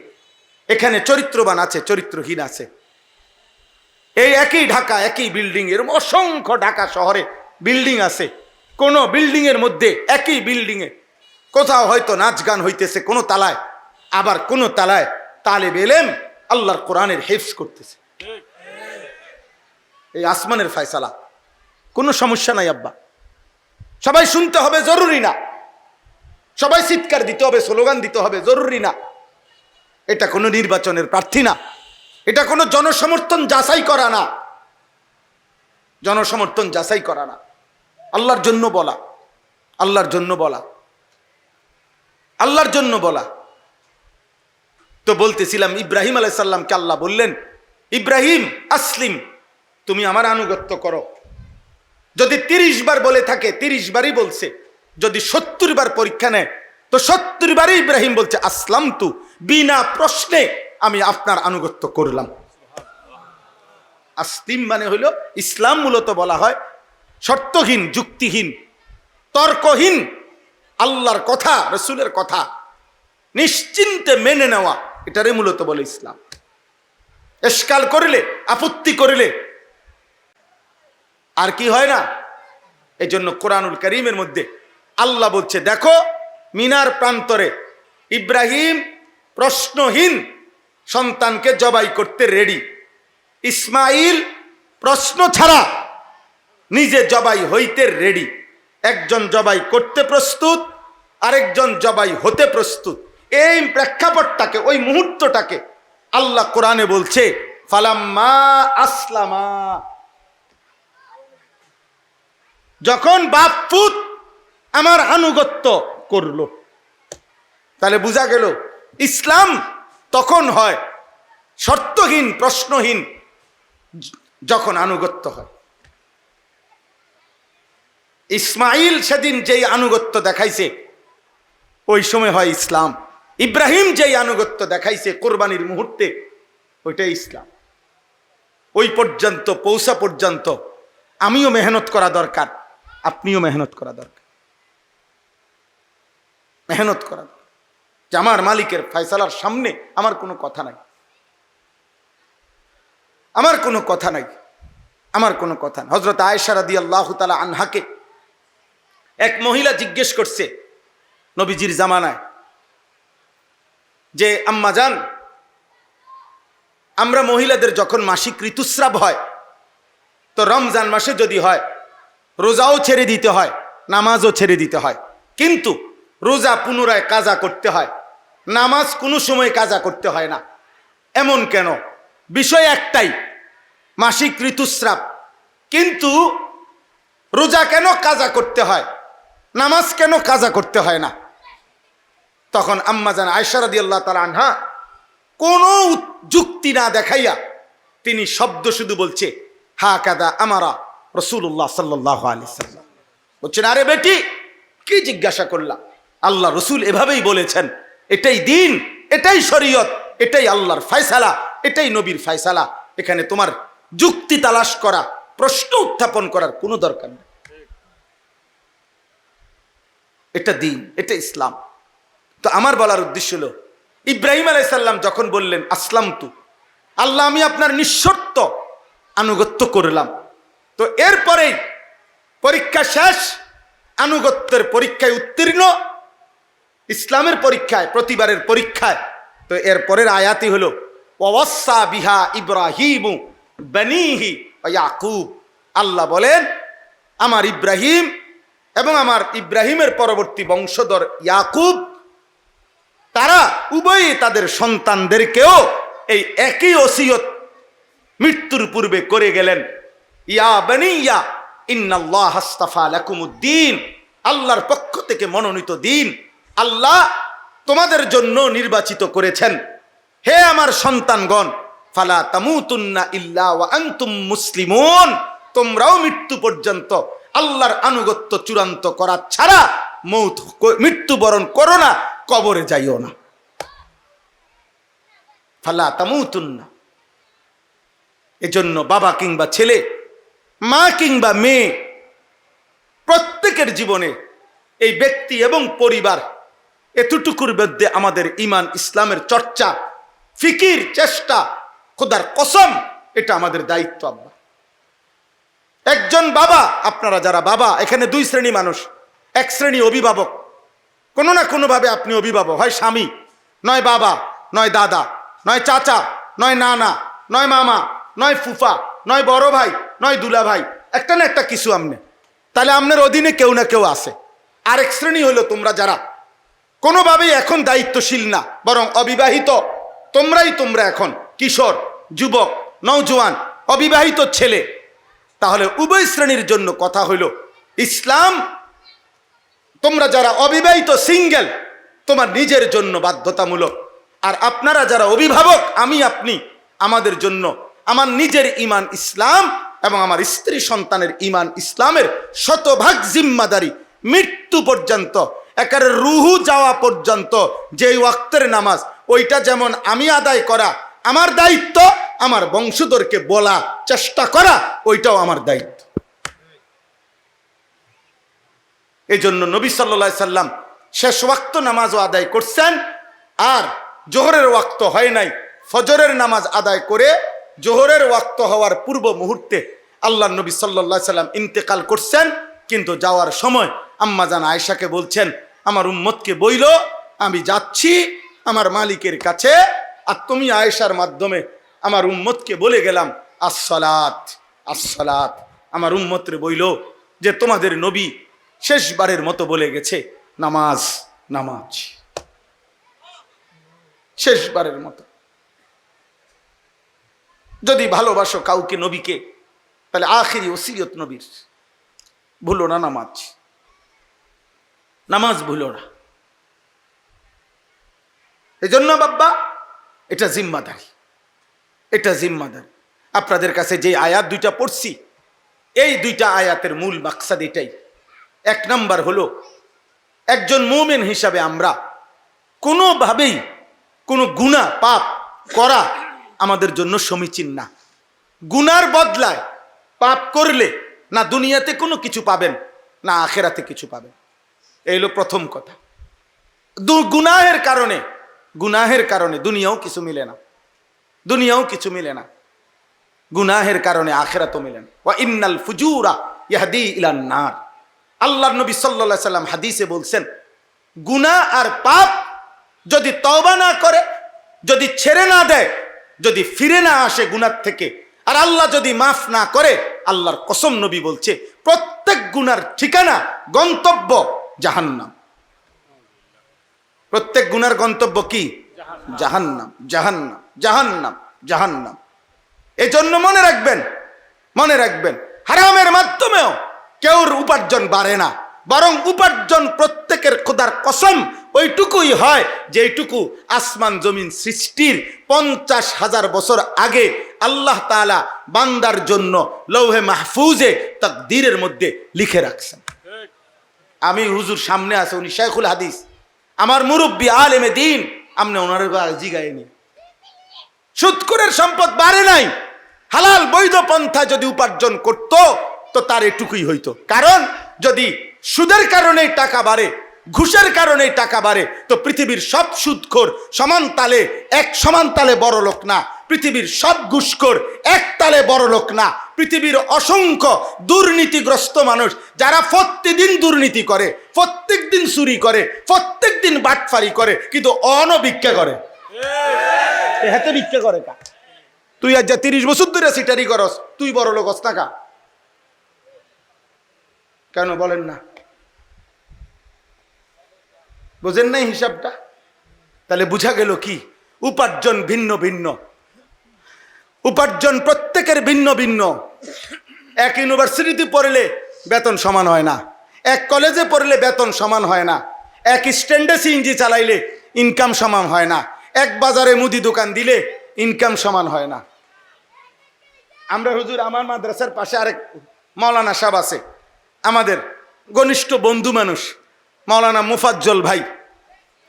এখানে চরিত্রবান আছে, চরিত্রহীন আছে। এই একই ঢাকা, একই বিল্ডিং এর অসংখ্য ঢাকা শহরে বিল্ডিং আছে, কোন বিল্ডিং এর মধ্যে একই বিল্ডিং এ কোথাও হয়তো নাচ গান হইতেছে কোনো তালায়, আবার কোনো তালায় তালেব ইলম আল্লাহর কোরআনের হিফজ করতেছে। এই আসমানের ফয়সালা, কোনো সমস্যা নাই আব্বা, সবাই শুনতে হবে জরুরি না, সবাই চিৎকার দিতে হবে, স্লোগান দিতে হবে জরুরি না। এটা কোনো নির্বাচনের প্রার্থী না, এটা কোনো জনসমর্থন যাচাই করা না, জনসমর্থন যাচাই করা না, আল্লাহর জন্য বলা, আল্লাহর জন্য বলা, আল্লাহর জন্য বলা। তো বলতেছিলাম ইব্রাহিম আলাইহিস সালামকে আল্লাহ বললেন, ইব্রাহিম আসলিম, তুমি আমার আনুগত্য করো। যদি 30 বার বলে থাকে 30 বারই বলছে, যদি 70 বার পরীক্ষা নেয় তো 70 বারই ইব্রাহিম বলছে আসলাম তু, বিনা প্রশ্নে আমি আপনার আনুগত্য করলাম। আসলিম মানে হইল ইসলাম, মূলত বলা হয় শর্তহীন, যুক্তিহীন, তর্কহীন আল্লাহর কথা, রসুলের কথা নিশ্চিন্তে মেনে নেওয়া, এটারে মূলত বলে ইসলাম। এশকাল করলে, আপত্তি করলে আর কি হয় না। এই জন্য কোরআনুল কারীমের মধ্যে আল্লাহ বলছে, দেখো মিনার প্রান্তরে ইব্রাহিম প্রশ্নহীন সন্তানকে জবাই করতে রেডি, ইসমাইল প্রশ্ন ছাড়া নিজে জবাই হইতে রেডি। একজন জবাই করতে প্রস্তুত, আরেকজন জবাই হতে প্রস্তুত। এই প্রেক্ষাপটটাকে, ওই মুহূর্তটাকে আল্লাহ কোরআনে বলছে ফালাম্মা আসলামা, যখন বাপ পুত আমার আনুগত্য করলো। তাহলে বোঝা গেল ইসলাম তখন হয় শর্তহীন, প্রশ্নহীন, যখন আনুগত্য হয়। ইসমাইল সেদিন যেই আনুগত্য দেখাইছে ওই সময় হয় ইসলাম। ইব্রাহিম যেই আনুগত্য দেখাইছে কোরবানির মুহূর্তে, ওইটাই ইসলাম। ওই পর্যন্ত পৌঁছা পর্যন্ত আমিও মেহনত করা দরকার, আপনিও মেহনত করা দরকার, মেহনত করা দরকার যে আমার মালিকের ফয়সালার সামনে আমার কোনো কথা নাই, আমার কোনো কথা নাই, আমার কোনো কথা নাই। হযরত আয়েশা রাদিয়াল্লাহু তাআলা আনহাকে এক মহিলা জিজ্ঞেস করছে নবীজির জামানায় যে আম্মা জান, আমরা মহিলাদের যখন মাসিক ঋতুস্রাব হয় তো রমজান মাসে যদি হয় রোজাও ছেড়ে দিতে হয়, নামাজও ছেড়ে দিতে হয়, কিন্তু রোজা পুনরায় কাজা করতে হয়, নামাজ কোনো সময় কাজা করতে হয় না, এমন কেন? বিষয় একটাই, মাসিক ঋতুস্রাব, কিন্তু রোজা কেন কাজা করতে হয়, নামাজ কেন কাজা করতে হয় না? তখন আম্মা জান আয়েশা রাদিয়াল্লাহু তাআলা আনহা কোনো যুক্তি না দেখাইয়া তিনি শব্দ শুধু বলছে হা কাদা আমারা রাসূলুল্লাহ সাল্লাল্লাহু আলাইহি ওয়াসাল্লাম। বলছেন আরে বেটি কি জিজ্ঞাসা করলা, আল্লাহ রসুল এভাবেই বলেছেন, এটাই দিন, এটাই শরীয়ত, এটাই আল্লাহর ফয়সালা, এটাই নবীর ফয়সালা, এখানে তোমার যুক্তি তালাশ করা, প্রশ্ন উত্থাপন করার কোনো দরকার নেই। এটা দিন, এটা ইসলাম। তো আমার বলার উদ্দেশ্য হলো ইব্রাহিম আলাইহিস সালাম যখন বললেন আসলামতু, আল্লাহ আমি আপনার নিঃশর্ত আনুগত্য করলাম, তো এরপরেই পরীক্ষা শেষ, আনুগত্যের পরীক্ষায় উত্তীর্ণ, ইসলামের পরীক্ষায়, প্রতিবারের পরীক্ষায়। তো এর পরের আয়াতই হলো ওয়াসা বিহা ইব্রাহিমু বানিহি ওয়া ইয়াকুব। আল্লাহ বলেন আমার ইব্রাহিম এবং আমার ইব্রাহিমের পরবর্তী বংশধর ইয়াকুব, তারা উভয়ই তাদের সন্তানদেরকেও এই একই ওসিয়ত মৃত্যুর পূর্বে করে গেলেন, ইয়া বানিয়া ইন্নাল্লাহ আস্তাফা লাকুমুদ্দিন, আল্লাহর পক্ষ থেকে মনোনীত দিন আল্লাহ তোমাদের জন্য নির্বাচিত করেছেন। হে আমার সন্তানগণ, ফালা তামুতুন্না ইল্লা ওয়া আনতুম মুসলিমুন, তোমরাও মৃত্যু পর্যন্ত আল্লাহর আনুগত্য চূড়ান্ত করা ছাড়া মৃত্যুবরণ করো না, কবরে যাইও না। ফালা তামুতুন্না, এজন্য বাবা কিংবা ছেলে, মা কিংবা মেয়ে, প্রত্যেকের জীবনে এই ব্যক্তি এবং পরিবার এতটুকুর মধ্যে আমাদের ঈমান ইসলামের চর্চা, ফিকির, চেষ্টা, খোদার কসম, এটা আমাদের দায়িত্ব। আব্বা একজন বাবা, আপনারা যারা বাবা, এখানে দুই শ্রেণী মানুষ, এক শ্রেণী অভিভাবক, কোনো না কোনোভাবে আপনি অভিভাবক, হয় স্বামী, নয় বাবা, নয় দাদা, নয় চাচা, নয় নানা, নয় মামা, নয় ফুফা, নয় বড় ভাই, নয় দুলা ভাই, একটা না একটা কিছু আমনে, তাহলে আপনার অধীনে কেউ না কেউ আছে। আরেক শ্রেণী হলো তোমরা যারা কোনোভাবেই এখন দায়িত্বশীল না, বরং অবিবাহিত, তোমরা এখন কিশোর, যুবক, নওজোয়ান, অবিবাহিত ছেলে। তাহলে উভয় শ্রেণীর জন্য কথা হইল ইসলাম, তোমরা যারা অবিবাহিত সিঙ্গেল, তোমার নিজের জন্য বাধ্যতামূলক, আর আপনারা যারা অভিভাবক, আমি আপনি, আমাদের জন্য আমার নিজের ঈমান ইসলাম এবং আমার স্ত্রী সন্তানের ঈমান ইসলামের শতভাগ জিম্মাদারি মৃত্যু পর্যন্ত, একেবারে রুহু যাওয়া পর্যন্ত যে ওয়াক্তের নামাজ, ওইটা যেমন আমি আদায় করা আমার দায়িত্ব, আমার বংশধরকে বলা চেষ্টা করা ওইটাও আমার দায়িত্ব। এই জন্য নবী সাল্লাল্লাহু আলাইহি সাল্লাম শেষ ওয়াক্ত নামাজও আদায় করছেন, আর জোহরের ওয়াক্ত হয় নাই, ফজরের নামাজ আদায় করে জোহরের ওয়াক্ত হওয়ার পূর্ব মুহূর্তে আল্লাহ নবী সাল্লাল্লাহু আলাইহি সাল্লাম ইন্তেকাল করছেন। কিন্তু যাওয়ার সময় আম্মা জান আয়েশাকে বলছেন, আমার উম্মতকে বইল আমি যাচ্ছি আমার মালিকের কাছে, আর তুমি আয়েশার মাধ্যমে আমার উম্মতকে বলে গেলাম আসসালাত আসসালাত। আমার উম্মতরে বইল যে তোমাদের নবী শেষবারের মতো বলে গেছে নামাজ নামাজ, শেষবারের মতো। যদি ভালোবাসো কাউকে, নবীকে, তাহলে আখিরি ওসিয়ত নবীর, ভুলো না নামাজ, নামাজ ভুলো না। এই জন্য বাব্বা এটা জিম্মাদারি, এটা জিম্মাদারি। আপনাদের কাছে যে আয়াত দুইটা পড়ছি, এই দুইটা আয়াতের মূল মাকসাদ এটাই। এক নাম্বার হলো একজন মুমিন হিসাবে আমরা কোনোভাবেই কোনো গুনাহ পাপ করা আমাদের জন্য সমীচীন না। গুনার বদলায় পাপ করলে না দুনিয়াতে কোনো কিছু পাবেন, না আখেরাতে কিছু পাবেন। এই হলো প্রথম কথা। গুনাহের কারণে দুনিয়াও কিছু মিলে না, দুনিয়াও কিছু মিলে না, গুনাহের কারণে আখেরাতও মিলে না। ওয়া ইন্নাল ফুজুরা ইয়াহদি ইলান নার। আল্লাহর নবী সাল্লাল্লাহু আলাইহি সাল্লাম হাদিসে বলছেন, গুনাহ আর পাপ যদি তওবা না করে, যদি ছেড়ে না দেয়, যদি ফিরে না আসে গুনাহ থেকে, আর আল্লাহ যদি মাফ না করে, আল্লাহর কসম নবী বলছে প্রত্যেক গুনার ঠিকানা, গন্তব্য জাহান্নাম। প্রত্যেক গুনার গন্তব্য কি? জাহান্নাম, জাহান্নাম, জাহান্নাম, জাহান্নাম। এজন্য মনে রাখবেন হারামের মাধ্যমেও কেউর উপার্জন বাড়ে না, বরং উপার্জন প্রত্যেকের খোদার কসম ওইটুকুই হয় যেইটুকু আসমান জমিন সৃষ্টির 50,000 বছর আগে আল্লাহ তাআলা বান্দার জন্য লৌহে মাহফুজে তাকদীরের মধ্যে লিখে রাখছেন। আমি হুজুর সামনে আছে, উনি শাইখুল হাদিস, আমার মুরব্বী আলেমে দিন, আমনে ওনার জিগায়নি। সুদখোরের সম্পদ বাড়ে নাই, হালাল বৈধ পন্থা যদি উপার্জন করত তো তার এটুকুই হইতো। কারণ যদি সুদের কারণেই টাকা বাড়ে, ঘুষের কারণেই টাকা বাড়ে, তো পৃথিবীর সব সুদখোর এক সমান তালে বড় লোক না, পৃথিবীর সব ঘুষখোর এক তালে বড় লোক না। পৃথিবীর অসংখ্য দুর্নীতিগ্রস্ত মানুষ যারা প্রত্যেকদিন দুর্নীতি করে, প্রত্যেক দিন চুরি করে, প্রত্যেক দিন বাটফারি করে, কিন্তু অনভিক্ষা করে। হাতে ভিক্ষা করে কা? তুই আজ 30 বছর ধরে সিটারি করস, তুই বড় লোক হস না কা? কেন বলেন না? বুঝেন নাই হিসাবটা? তাহলে বুঝা গেল কি? উপার্জন ভিন্ন ভিন্ন, উপার্জন প্রত্যেকের ভিন্ন ভিন্ন। এক ইউনিভার্সিটিতে পড়লে বেতন সমান হয় না, এক কলেজে পড়লে বেতন সমান হয় না, এক স্ট্যান্ডে সিএনজি চালাইলে ইনকাম সমান হয় না, এক বাজারে মুদি দোকান দিলে ইনকাম সমান হয় না। আমরা হুজুর, আমার মাদ্রাসার পাশে আরেক মাওলানা সাহেব আছে, আমাদের ঘনিষ্ঠ বন্ধু মানুষ, মাওলানা মুফাজ্জল ভাই।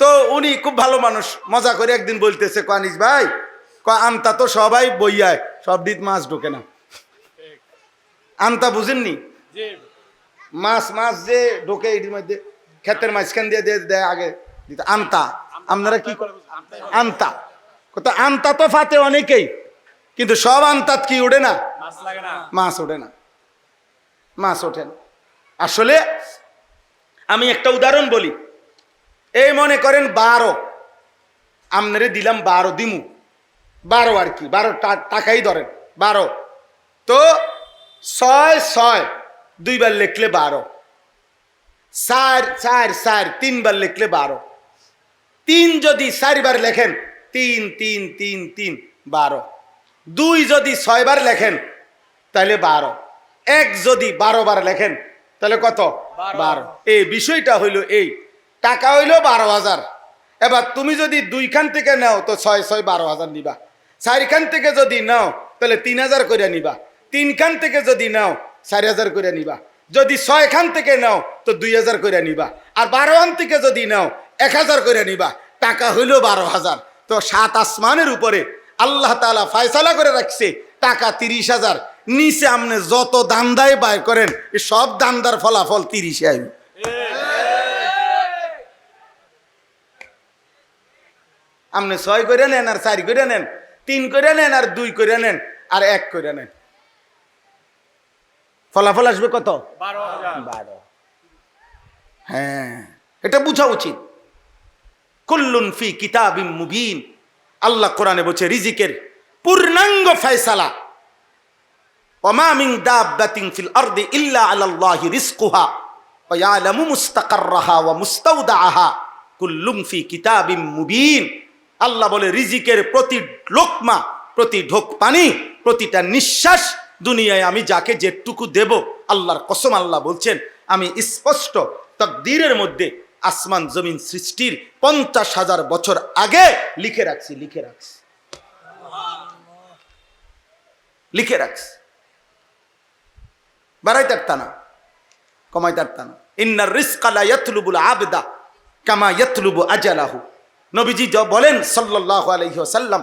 তো উনি খুব ভালো মানুষ, মজা করে একদিন বলতেছে, আনিস ভাই, আনতা তো সবাই বইয়ায়, সব দিক মাছ ঢোকে না। আনতা বুঝেননি? মাছ যে ঢোকে এটির মধ্যে, ক্ষেতের মাঝখান দিয়ে দেয় আগে দিতে আনতা। আপনারা কি আনতা? আনতা তো ফাতে অনেকেই, কিন্তু সব আনতাত কি ওঠে না? মাছ ওঠে না, মাছ ওঠে না। আসলে আমি একটা উদাহরণ বলি। এই মনে করেন 12, আপনারে দিলাম 12 দিমু, 12 আর কি, 12 টাকাই ধরেন 12। তো 6 2বার লিখলে 12, 4 3বার লিখলে 12, 3 যদি 4বার লেখেন 3 3 3 3 12, 2 যদি 6বার লেখেন তাহলে 12, 1 যদি 12 বার লেখেন তাহলে কত? 12। এই বিষয়টা হইল এই, টাকা হইল 12,000। এবার তুমি যদি 2 খান থেকে নাও তো 6 6 12,000 নিবা, 4 খান থেকে যদি নাও তাহলে 3,000 করে নিবা, 3 খান থেকে যদি নাও 4,000 করে নিবা, যদি 6 খান থেকে নাও তো 2,000 করে নিবা, আর 12 খান থেকে যদি নাও 1,000 করে নিবা। টাকা হইল 12,000। তো 7 আসমানের উপরে আল্লাহ তাআলা ফয়সালা করে রাখছে টাকা 30,000। নিচে আপনি যত দান্দায় বাই করেন, সব দান্দার ফলাফল 30-এ আইবে। আপনি 6 করে নেন, আর 4 করে নেন, 3 করে নেন, আর 2 করে নেন, আর 1 করে নেন, ফলাফল আসবে কত? 12। হ্যাঁ, এটা বুঝা উচিত। কুল্লুন ফি কিতাবিম মুবিন। আল্লাহ কোরআনে বলছে রিজিকের পূর্ণাঙ্গ ফয়সালা। ওমা মিন দাব্বাতিন ফিল আরদি ইল্লা আলাল্লাহি রিজকুহা ওয়া ইয়ালামু মুস্তাকাররাহা ওয়া মুস্তাওদাআহা কুল্লুন ফি কিতাবিম মুবিন। আল্লাহ বলে রিজিকের প্রতি লোকমা, প্রতি ঢোক পানি, প্রতিটা নিঃশ্বাস দুনিয়ায় আমি যাকে যেটুকু দেব, আল্লাহর কসম আল্লাহ বলছেন আমি স্পষ্ট তাকদীরের মধ্যে আসমান জমিন সৃষ্টির 50,000 বছর আগে লিখে রাখছি, লিখে রাখছি। বাড়াইতে পারতা না, কমাইতে পারতা না। ইন্নার রিজকা লা ইয়াতলুবুল আবদা কামা ইয়াতলুবু আজালাহু। নবীজি বলেন সাল্লাল্লাহু আলাইহি ওয়াসাল্লাম,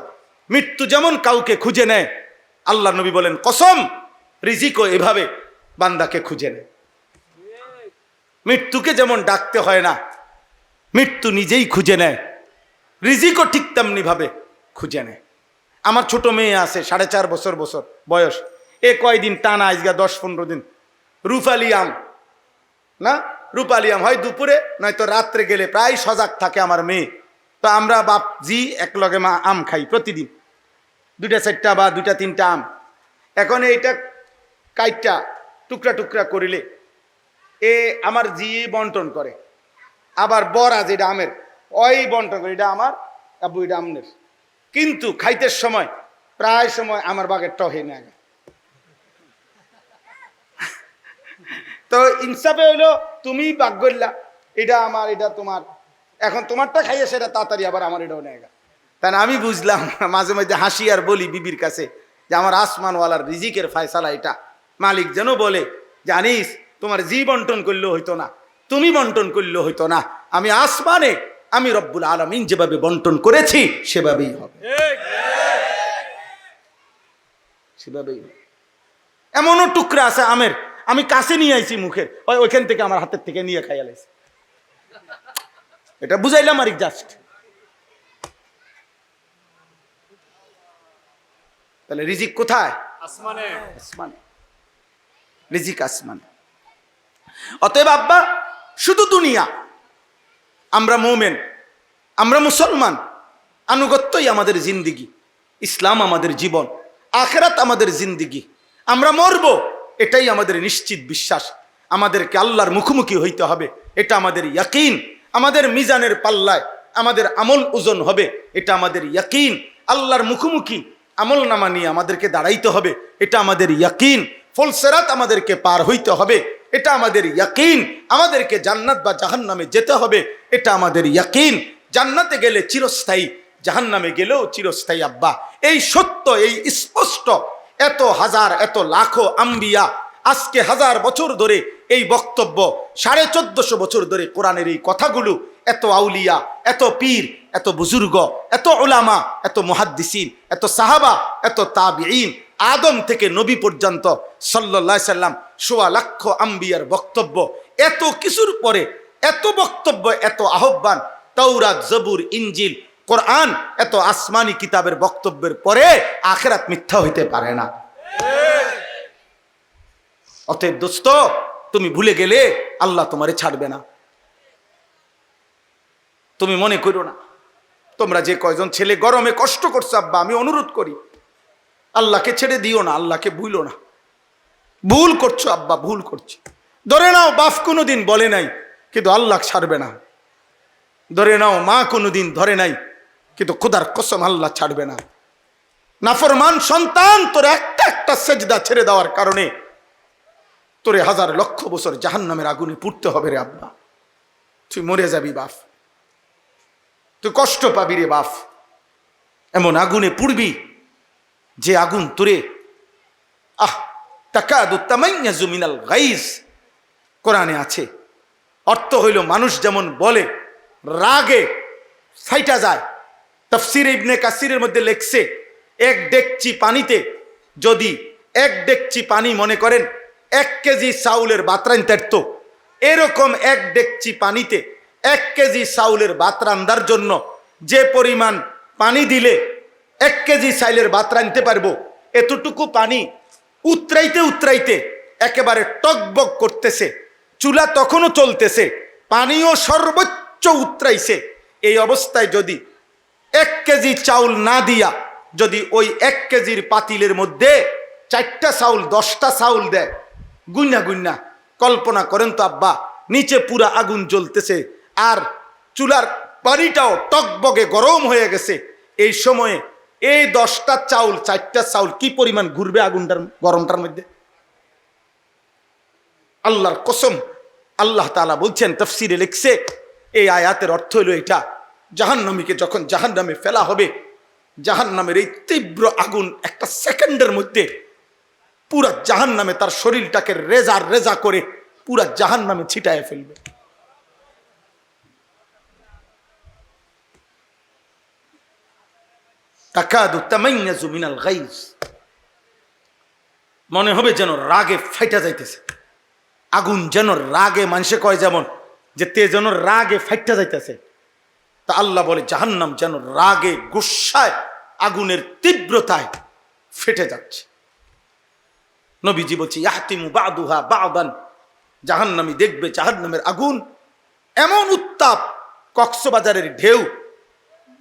মৃত্যু যেমন কাউকে খুঁজে নেয়, আল্লাহ নবী বলেন কসম রিজিকও এভাবে বান্দাকে খুঁজে নেয়। মৃত্যুকে যেমন ডাকতে হয় না, মৃত্যু নিজেই খুঁজে নেয়, রিজিকও ঠিক তেমনি ভাবে খুঁজে নেয়। আমার ছোট মেয়ে আছে 4.5 বছর বয়স, এ কয়দিন টানা আজগা 10-15 দিন রূপালি আম, না রূপালি আম হয় দুপুরে নয়তো রাত্রে গেলে প্রায় সজাগ থাকে আমার মেয়ে। তো আমরা বাপ জি এক লগে মা আম খাই প্রতিদিন, 2-4টা বা 2-3টা আম। এখন এইটা কাইটটা টুকরা টুকরা করিলে এ আমার জি বন্টন করে, আবার বড়া যেটা আমের ওই বন্টন করে, এটা আমার আব্বু এটা আমনের। কিন্তু খাইতে সময় প্রায় সময় আমার বাগের টহে না। তো ইনসাফে হইলো তুমি বাগ করলা, এটা আমার এটা তোমার, এখন তোমারটা খাইয়ে সেটা তাড়াতাড়ি আবার আমার এটাও নেয়। তাই আমি বুঝলাম, মাঝে মাঝে হাসি আর বলি বিবির কাছে যে আমার আসমানওয়ালার রিজিকের ফায়সালা এটা। মালিক যেন বলে, জানিস তোমার জি বন্টন করলেও হইতো না, তুমি বন্টন করলেও হইতো না, আমি আসমানে আমি রব্বুল আলামিন যেভাবে বন্টন করেছি সেভাবেই হবে, সেভাবেই। এমনও টুকরা আছে আমের, আমি কাছে নিয়ে আইছি মুখের, ওইখান থেকে আমার হাতের থেকে নিয়ে খাইয়া লাইছি। এটা বুঝাইলাম আর জাস্ট। তাহলে রিজিক কোথায়? আসমানে। আসমানে রিজিক, আসমানে। অতএব আব্বা, শুধু দুনিয়া, আমরা মোমেন, আমরা মুসলমান, আনুগত্যই আমাদের জিন্দিগি, ইসলাম আমাদের জীবন, আখিরাত আমাদের জিন্দিগি। আমরা মরব এটাই আমাদের নিশ্চিত বিশ্বাস। আমাদেরকে আল্লাহর মুখোমুখি হইতে হবে, এটা আমাদের ইয়াকিন। আমাদের মিজানের পাল্লায় আমাদের আমল ওজন হবে, এটা আমাদের ইয়াকিন। আল্লাহর মুখোমুখি আমল নামা নিয়ে আমাদেরকে দাঁড়াইতে হবে, এটা আমাদের ইয়াকিন। ফুলসিরাত আমাদেরকে পার হইতে হবে, এটা আমাদের ইয়াকিন। আমাদেরকে জান্নাত বা জাহান্নামে যেতে হবে, এটা আমাদের ইয়াকিন। জান্নাতে গেলে চিরস্থায়ী, জাহান্নামে গেলেও চিরস্থায়ী আব্বা। এই সত্য, এই স্পষ্ট। এত হাজার এত লাখো আম্বিয়া আজকে 1000 বছর ধরে এই বক্তব্য, 1450 বছর ধরে কোরআনের এই কথাগুলো, এত আউলিয়া, এত পীর, এত বুজুর্গ, এত উলামা, এত মুহাদ্দিসিন, এত সাহাবা, এত তাবিঈন, আদম থেকে নবী পর্যন্ত সাল্লাল্লাহু আলাইহি সাল্লাম, 1.25 লক্ষ আম্বিয়ার বক্তব্য, এত কিছুর পরে এত বক্তব্য, এত আহ্বান, তাওরাত, জবুর, ইনজিল, কোরআন, এত আসমানি কিতাবের বক্তব্যের পরে আখিরাত মিথ্যা হইতে পারে না। অতএব দোস্ত, তুমি ভুলে গেলে আল্লাহ তোমারে ছাড়বে না। তুমি মনে করো না, তোমরা যে কয়জন ছেলে গরমে কষ্ট করছো আব্বা, আমি অনুরোধ করি আল্লাহকে ছেড়ে দিও না, আল্লাহকে ভুলো না। ভুল করছো আব্বা, ভুল করছো। ধরে নাও বাপ কোনোদিন বলে নাই, কিন্তু আল্লাহ ছাড়বে না। ধরে নাও মা কোনোদিন ধরে নাই, কিন্তু খোদার কসম আল্লাহ ছাড়বে না। নাফরমান সন্তান তোর একটা একটা সেজদা ছেড়ে দেওয়ার কারণে তোরে 1000 লক্ষ বছর জাহান্নামের আগুনে পুড়তে হবে রে আব্বা। তুই মরে যাবি বাপ, তুই কষ্ট পাবি রে বাপ। এমন আগুনে পুড়বি যে আগুন তোরে তাকাদু তামাইয়াজু মিনাল গাইজ, কোরআনে আছে। অর্থ হইল মানুষ যেমন বলে রাগে ফাইটা যায়। তাফসীর ইবনে কাসিরের মধ্যে লেখছে, 1 ডেকচি পানিতে যদি 1 ডেকচি পানি, মনে করেন 1 কেজি চাউলের ভাত রান্নার, তো এরকম 1 ডেকচি পানিতে 1 কেজি চাউলের ভাত রান্নার জন্য যে পরিমাণ পানি দিলে 1 কেজি চাউলের ভাত রাঁধতে পারবো, এতটুকু পানি উতরাইতে উতরাইতে একেবারে টকবক করতেছে, চুলা তখনও চলতেছে, পানিও সর্বোচ্চ উতরাইছে। এই অবস্থায় যদি 1 কেজি চাউল না দিয়া যদি ওই 1 কেজির পাতিলের মধ্যে 4টা চাউল 10টা চাউল দেয়, গুন্না গুন্না, কল্পনা করেন তো আব্বা, নিচে পুরা আগুন জ্বলতেছে আর চুলার পানিটাও টকবগে গরম হয়ে গেছে। এই সময়ে এই 10টা চাউল 4টা চাউল কি পরিমাণ ঘুরবে আগুনটার গরমটার মধ্যে। আল্লাহর কসম, আল্লাহ তাআলা বলছেন, তাফসীরে লিখছে, এই আয়াতের অর্থ হলো এটা, জাহান্নামীকে যখন জাহান্নামে ফেলা হবে, জাহান্নামের এই তীব্র আগুন একটা সেকেন্ডের মধ্যে পুরা জাহান্নামে তার শরীরটাকে রেজা রেজা করে পুরা জাহান্নামে ছিটায় ফেলবে। তাকাদু তামাইয়াজু মিনাল গাইজ, মনে হবে যেন রাগে ফাইটা যাইতেছে। আগুন যেন রাগে, মানুষে কয় যেমন যে তে যেন রাগে ফাইটটা যাইতেছে, তা আল্লাহ বলে জাহান্নাম যেন রাগে গুসায় আগুনের তীব্রতায় ফেটে যাচ্ছে। নবীজি বলছে ইয়াহতিমু বাদুহা বাদান, জাহান্নামী দেখবে জাহান্নামের আগুন এমন উত্তাপ, কক্সবাজারের ঢেউ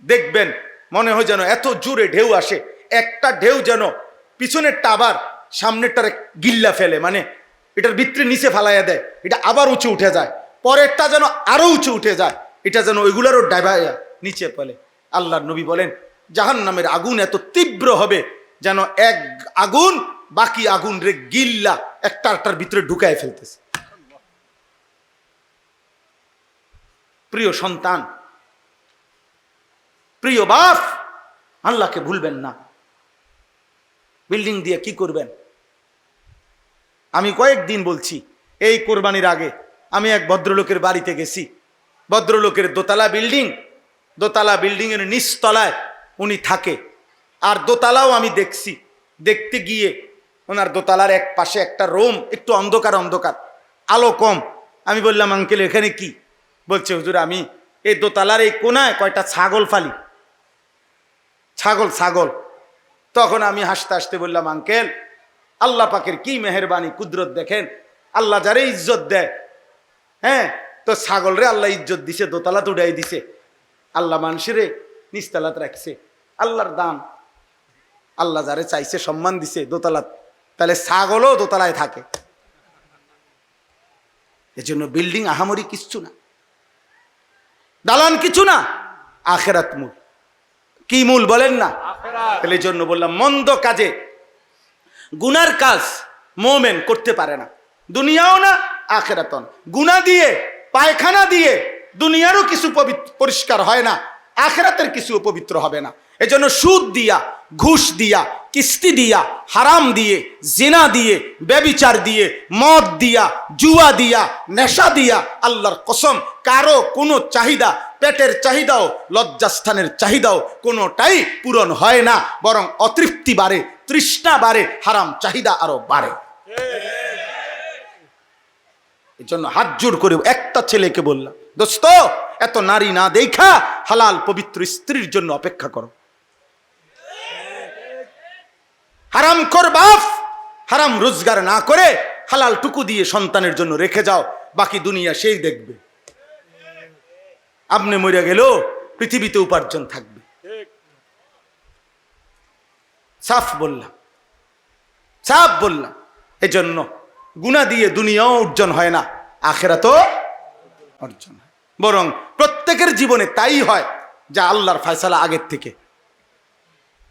দেখবেন মনে হয় যেন এত জোরে ঢেউ আসে, একটা ঢেউ যেন পিছনের টাবার সামনেরটারে গিল্লা ফেলে, মানে এটার ভিতরে নিচে ফালাইয়া দেয়, এটা আবার উঁচু উঠে যায়, পরেরটা যেন আরো উঁচু উঠে যায়, এটা যেন ওইগুলারও ডাইভাইয়া নিচে ফেলে। আল্লাহর নবী বলেন জাহান্নামের আগুন এত তীব্র হবে যেন এক আগুন বাকি আগুন রে গিল্লা একটার ভিতরে ঢুকায় ফেলতেছে। প্রিয় সন্তান, প্রিয় বাপ, আল্লাহকে ভুলবেন না। বিল্ডিং দিয়ে কি করবেন? আমি কয়েকদিন বলছি, এই কোরবানির আগে আমি এক ভদ্রলোকের বাড়িতে গেছি। ভদ্রলোকের দোতলা বিল্ডিং, দোতলা বিল্ডিং এর নিচতলায় উনি থাকে, আর দোতলাও আমি দেখছি। দেখতে গিয়ে ওনার দোতলার এক পাশে একটা রুম একটু অন্ধকার অন্ধকার, আলো কম। আমি বললাম আঙ্কেল এখানে কি? বলছে হুজুর আমি এই দোতলার এই কোনায় কয়টা ছাগল ফালি, ছাগল ছাগল। তখন আমি হাসতে হাসতে বললাম আঙ্কেল আল্লাহ পাকের কি মেহেরবানি কুদরত দেখেন, আল্লাহ যারে ইজ্জত দেয়, হ্যাঁ, তো ছাগল রে আল্লাহ ইজ্জত দিছে, দোতলাত উড়াই দিছে, আল্লাহ মানুষেরে নিচতলাত রাখছে। আল্লাহর দান, আল্লাহ যারে চাইছে সম্মান দিছে দোতলাত, তাহলে ছাগলও দোতলায় থাকে। এজন্য বিল্ডিং আহামরি কিচ্ছু না, দালান কিছু না, আখেরাত মূল। কি মূল বলেন না? তাহলে এই জন্য বললাম মন্দ কাজে, গুনার কাজ মোমেন করতে পারে না, দুনিয়াও না আখেরাতন। গুনাহ দিয়ে, পায়খানা দিয়ে দুনিয়ারও কিছু পরিষ্কার হয় না, আখেরাতের কিছু পবিত্র হবে না। এজন্য সুদ দিয়া, ঘুষ দিয়া, কিস্তি দিয়া, হারাম দিয়ে, জিনা দিয়ে, ব্যভিচার দিয়ে, মদ দিয়া, জুয়া দিয়া, নেশা দিয়া, আল্লাহর কসম কারো কোনো চাহিদা, পেটের চাহিদাও, লজ্জাস্থানের চাহিদাও কোনোটাই পূরণ হয় না, বরং অতৃপ্তি বাড়ে, তৃষ্ণা বাড়ে, হারাম চাহিদা আরো বাড়ে। এই জন্য হাত জোর করে একটা ছেলেকে বললাম, দোস্ত এত নারী না দেখা হালাল পবিত্র স্ত্রীর জন্য অপেক্ষা করো। হারাম কর বাপ, হারাম রোজগার না করে হালাল টুকু দিয়ে সন্তানের জন্য রেখে যাও, বাকি দুনিয়া সেই দেখবে। আপনি মরে গেলেও পৃথিবীতে উপার্জন থাকবে। সাফ বললাম, সাফ বললাম। এজন্য গুনাহ দিয়ে দুনিয়াও অর্জন হয় না, আখিরাতও অর্জন হয়। বরং প্রত্যেকের জীবনে তাই হয় যা আল্লাহর ফয়সালা আগের থেকে,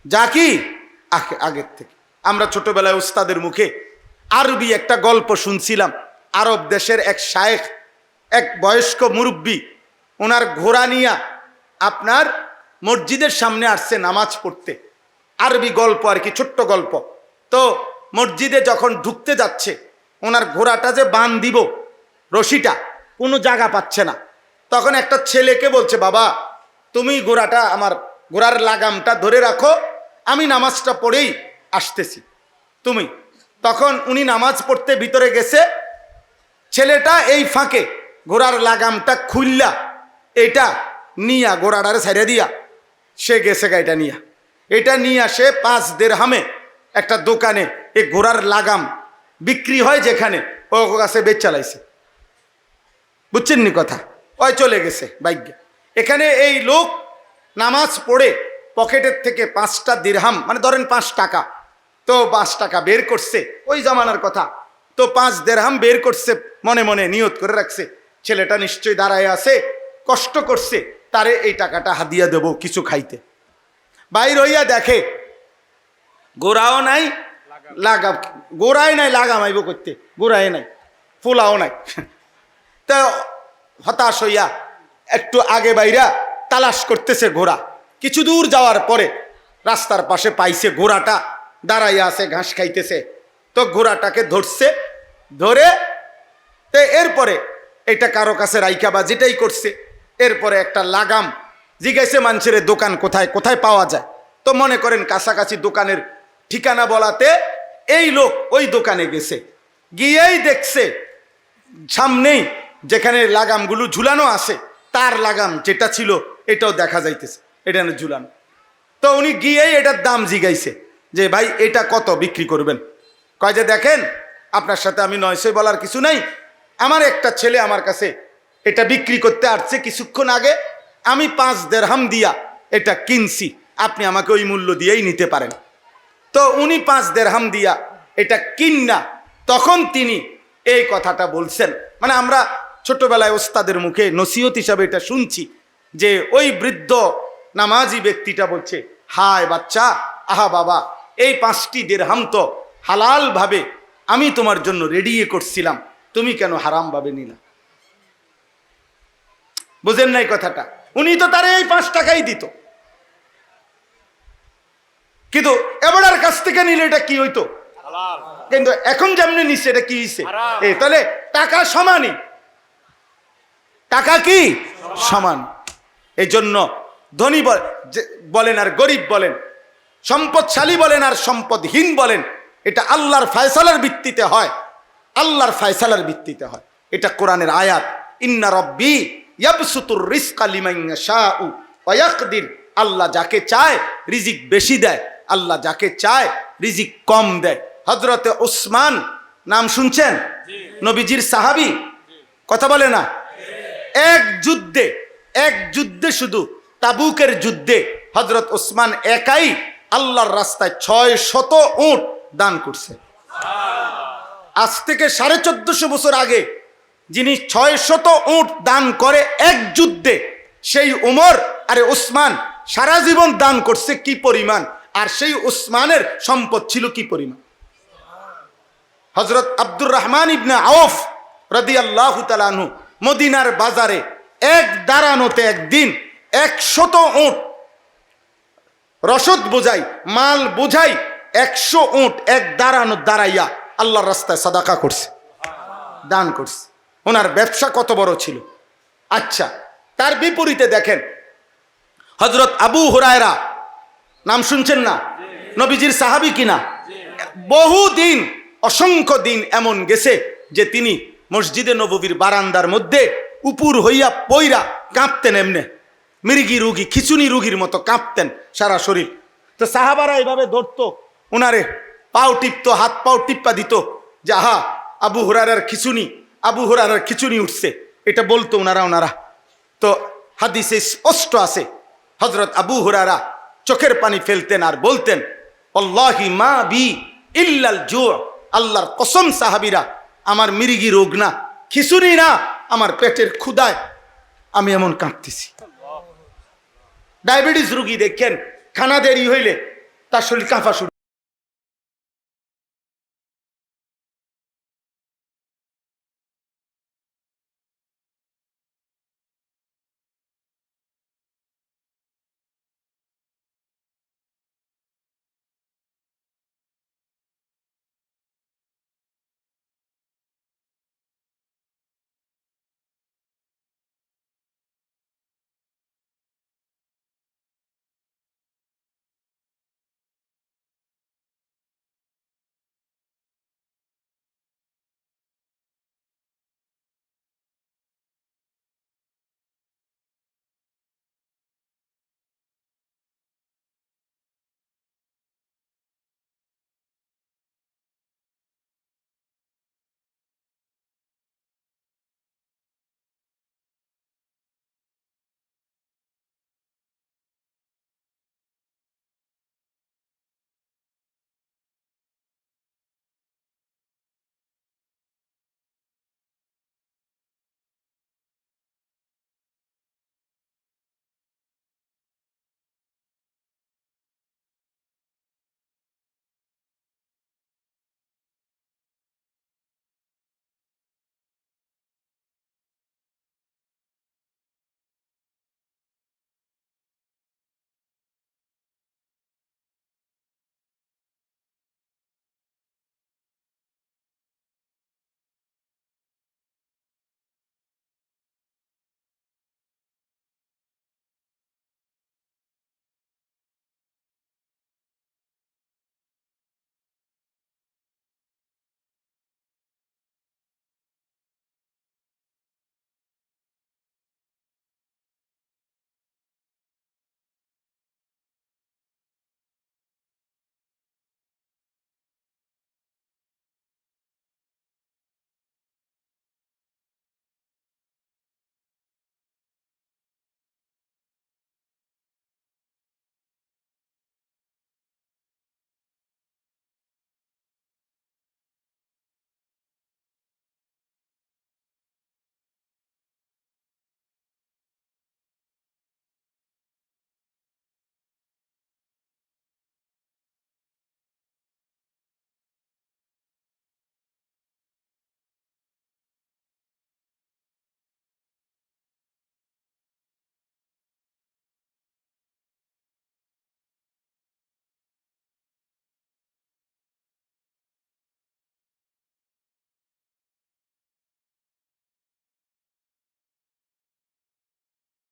যা কি আগের থেকে। আমরা ছোটবেলায় উস্তাদের মুখে আরবি একটা গল্প শুনছিলাম। আরব দেশের এক শায়েখ, এক বয়স্ক মুরব্বী, ওনার ঘোড়া নিয়া আপনার মসজিদের সামনে আসছে নামাজ পড়তে। আরবি গল্প আর কি, ছোট্ট গল্প। তো মসজিদে যখন ঢুকতে যাচ্ছে, ওনার ঘোড়াটা যে বান দিব রশিটা কোনো জায়গা পাচ্ছে না। তখন একটা ছেলেকে বলছে, বাবা তুমি ঘোড়াটা, আমার ঘোড়ার লাগামটা ধরে রাখো, আমি নামাজটা পড়েই আসতেছি তুমি। তখন উনি নামাজ পড়তে ভিতরে গেছে, ছেলেটা এই ফাঁকে ঘোড়ার লাগামটা খুললা এটা নিয়া ঘোড়াটারে ছাইড়া দিয়া সে গেছে গাইটা নিয়া। এটা নিয়ে আসে 5 দিরহামে একটা দোকানে, এই ঘোড়ার লাগাম বিক্রি হয় যেখানে, ও কাছে বেচ চালাইছে। বুঝছেন নি কথা? ওই চলে গেছে বাইকে। এখানে এই লোক নামাজ পড়ে পকেটের থেকে 5টা দিরহাম, মানে ধরেন 5 টাকা, তো 5 টাকা বের করছে, ওই জামানার কথা। তো 5 দিরহাম বের করছে, মনে মনে নিয়ত করে রাখছে ছেলেটা নিশ্চয়ই দাঁড়ায় আছে, কষ্ট করছে, তারে এই টাকাটা হাদিয়া দেব কিছু খাইতে। বাইর হইয়া দেখে গোড়াও নাই, লাগাম, গোড়াই নাই, লাগাম আইব করতে, গোড়াই নাই, ফুলাও নাই। তা হতাশ হইয়া একটু আগে বাইরা তালাশ করতেছে ঘোড়া। কিছু দূর যাওয়ার পরে রাস্তার পাশে পাইছে ঘোড়াটা দাঁড়াইয়া আছে, ঘাস খাইতেছে। তো ঘোড়াটাকে ধরছে, ধরে তো এরপরে এটা কারো কাছে রাইকা বা যেটাই করছে, এরপরে একটা লাগাম জিজ্ঞাসা মানুষের দোকান কোথায় কোথায় পাওয়া যায়। তো মনে করেন কাছাকাছি দোকানের ঠিকানা বলাতে এই লোক ওই দোকানে গেছে, গিয়েই দেখছে সামনেই যেখানে লাগামগুলো ঝুলানো আছে তার লাগাম যেটা ছিল এটাও দেখা যাইতেছে, এটা ঝুলানো। তো উনি গিয়েই এটার দাম জিগাইছে যে ভাই এটা কত বিক্রি করবেন? কয় যে দেখেন আপনার সাথে আমি 900 বলার কিছু নাই, আমার একটা ছেলে আমার কাছে এটা বিক্রি করতে আসছে কিছুক্ষণ আগে, আমি 5 দিরহাম দিয়া এটা কিনছি, আপনি আমাকে ওই মূল্য দিয়েই নিতে পারেন। তো উনি 5 দিরহাম দিয়া এটা কিন্না তখন তিনি এই কথাটা বলছেন। মানে আমরা ছোটবেলায় ওস্তাদের মুখে নসিহত হিসাবে এটা শুনছি যে ওই বৃদ্ধ নামাজি ব্যক্তিটা বলছে, হায় বাচ্চা, আহা বাবা, এই 5টি দিরহাম তো হালাল ভাবে আমি তোমার জন্য রেডি করছিলাম, তুমি কেন হারাম ভাবে নিলা? বুঝেন নাই কথাটা? উনি তো তার এই 5 টাকাই দিত, কিন্তু এবারের কাছ থেকে নিলে এটা কি হইতো? কিন্তু এখন যেমনি নিচ্ছে এটা কি হইছে? তাহলে টাকা সমানই, টাকা কি সমান। এই জন্য ধনী বলেন আর গরিব বলেন, সম্পদশালী বলেন আর সম্পদহীন বলেন, এটা আল্লাহর ফয়সালার ভিত্তিতে হয়, আল্লাহর ফয়সালার ভিত্তিতে হয়। এটা কোরআনের আয়াত, ইন্না রব্বি ইয়াবসুতুর রিজকা লিমান ইয়াশাউ ওয়া ইয়াকদির। আল্লাহ যাকে চায় রিজিক বেশি দেয়, আল্লাহ যাকে চায় রিজিক কম দেয়। হযরতে ওসমান নাম শুনছেন? নবীজির সাহাবী, কথা বলে না? এক যুদ্ধে শুধু তাবুকের যুদ্ধে হযরত ওসমান একাই আল্লাহর রাস্তায় 600 উট দান করছে। আজ থেকে 1450 বছর আগে যিনি 600 উট দান করে এক যুদ্ধে, সেই উমর আরে ওসমান সারা জীবন দান করছে কি পরিমাণ, আর সেই ওসমানের সম্পদ ছিল কি পরিমাণ। হযরত আব্দুর রহমান ইবনে আউফ রাদিয়াল্লাহু তাআলা আনহু মদিনার বাজারে এক দাঁড়ানোতে একদিন 100 উট রসদ বোঝাই, মাল বোঝাই 100 উট এক দাঁড়াইয়া আল্লাহর রাস্তায় সাদাকা করছে, দান করছে। ওনার ব্যবসা কত বড় ছিল। আচ্ছা, তার বিপরীতে দেখেন হযরত আবু হুরায়রা, নাম শুনছেন না? নবীজির সাহাবী কিনা? বহুদিন, অসংখ্য দিন এমন গেছে যে তিনি মসজিদে নববীর বারান্দার মধ্যে উপর হইয়া পইরা কাঁপতেন, এমনে মির্গি রুগী, খিচুনি রুগীর মতো কাঁপতেন সারা শরীর। তো সাহাবারা এইভাবে ধরতো ওনারে, পাও টিপতো, হাত পাও টিপ্পা দিত যে আহা আবু হুরায়রার খিচুনি উঠছে, এটা বলতো ওনারা। তো হাদিসে স্পষ্ট আছে হযরত আবু হুরায়রা চোখের পানি ফেলতেন আর বলতেন, আল্লাহি মা বি ইল্লাল জু', আল্লাহর কসম সাহাবীরা, আমার মির্গি রোগ না, খিচুনি না, আমার পেটের ক্ষুধায় আমি এমন কাঁপতেছি। ডায়াবেটিস রোগী দেখেন, খানা দেরি হইলে তার শরীর কাঁপা শুরু।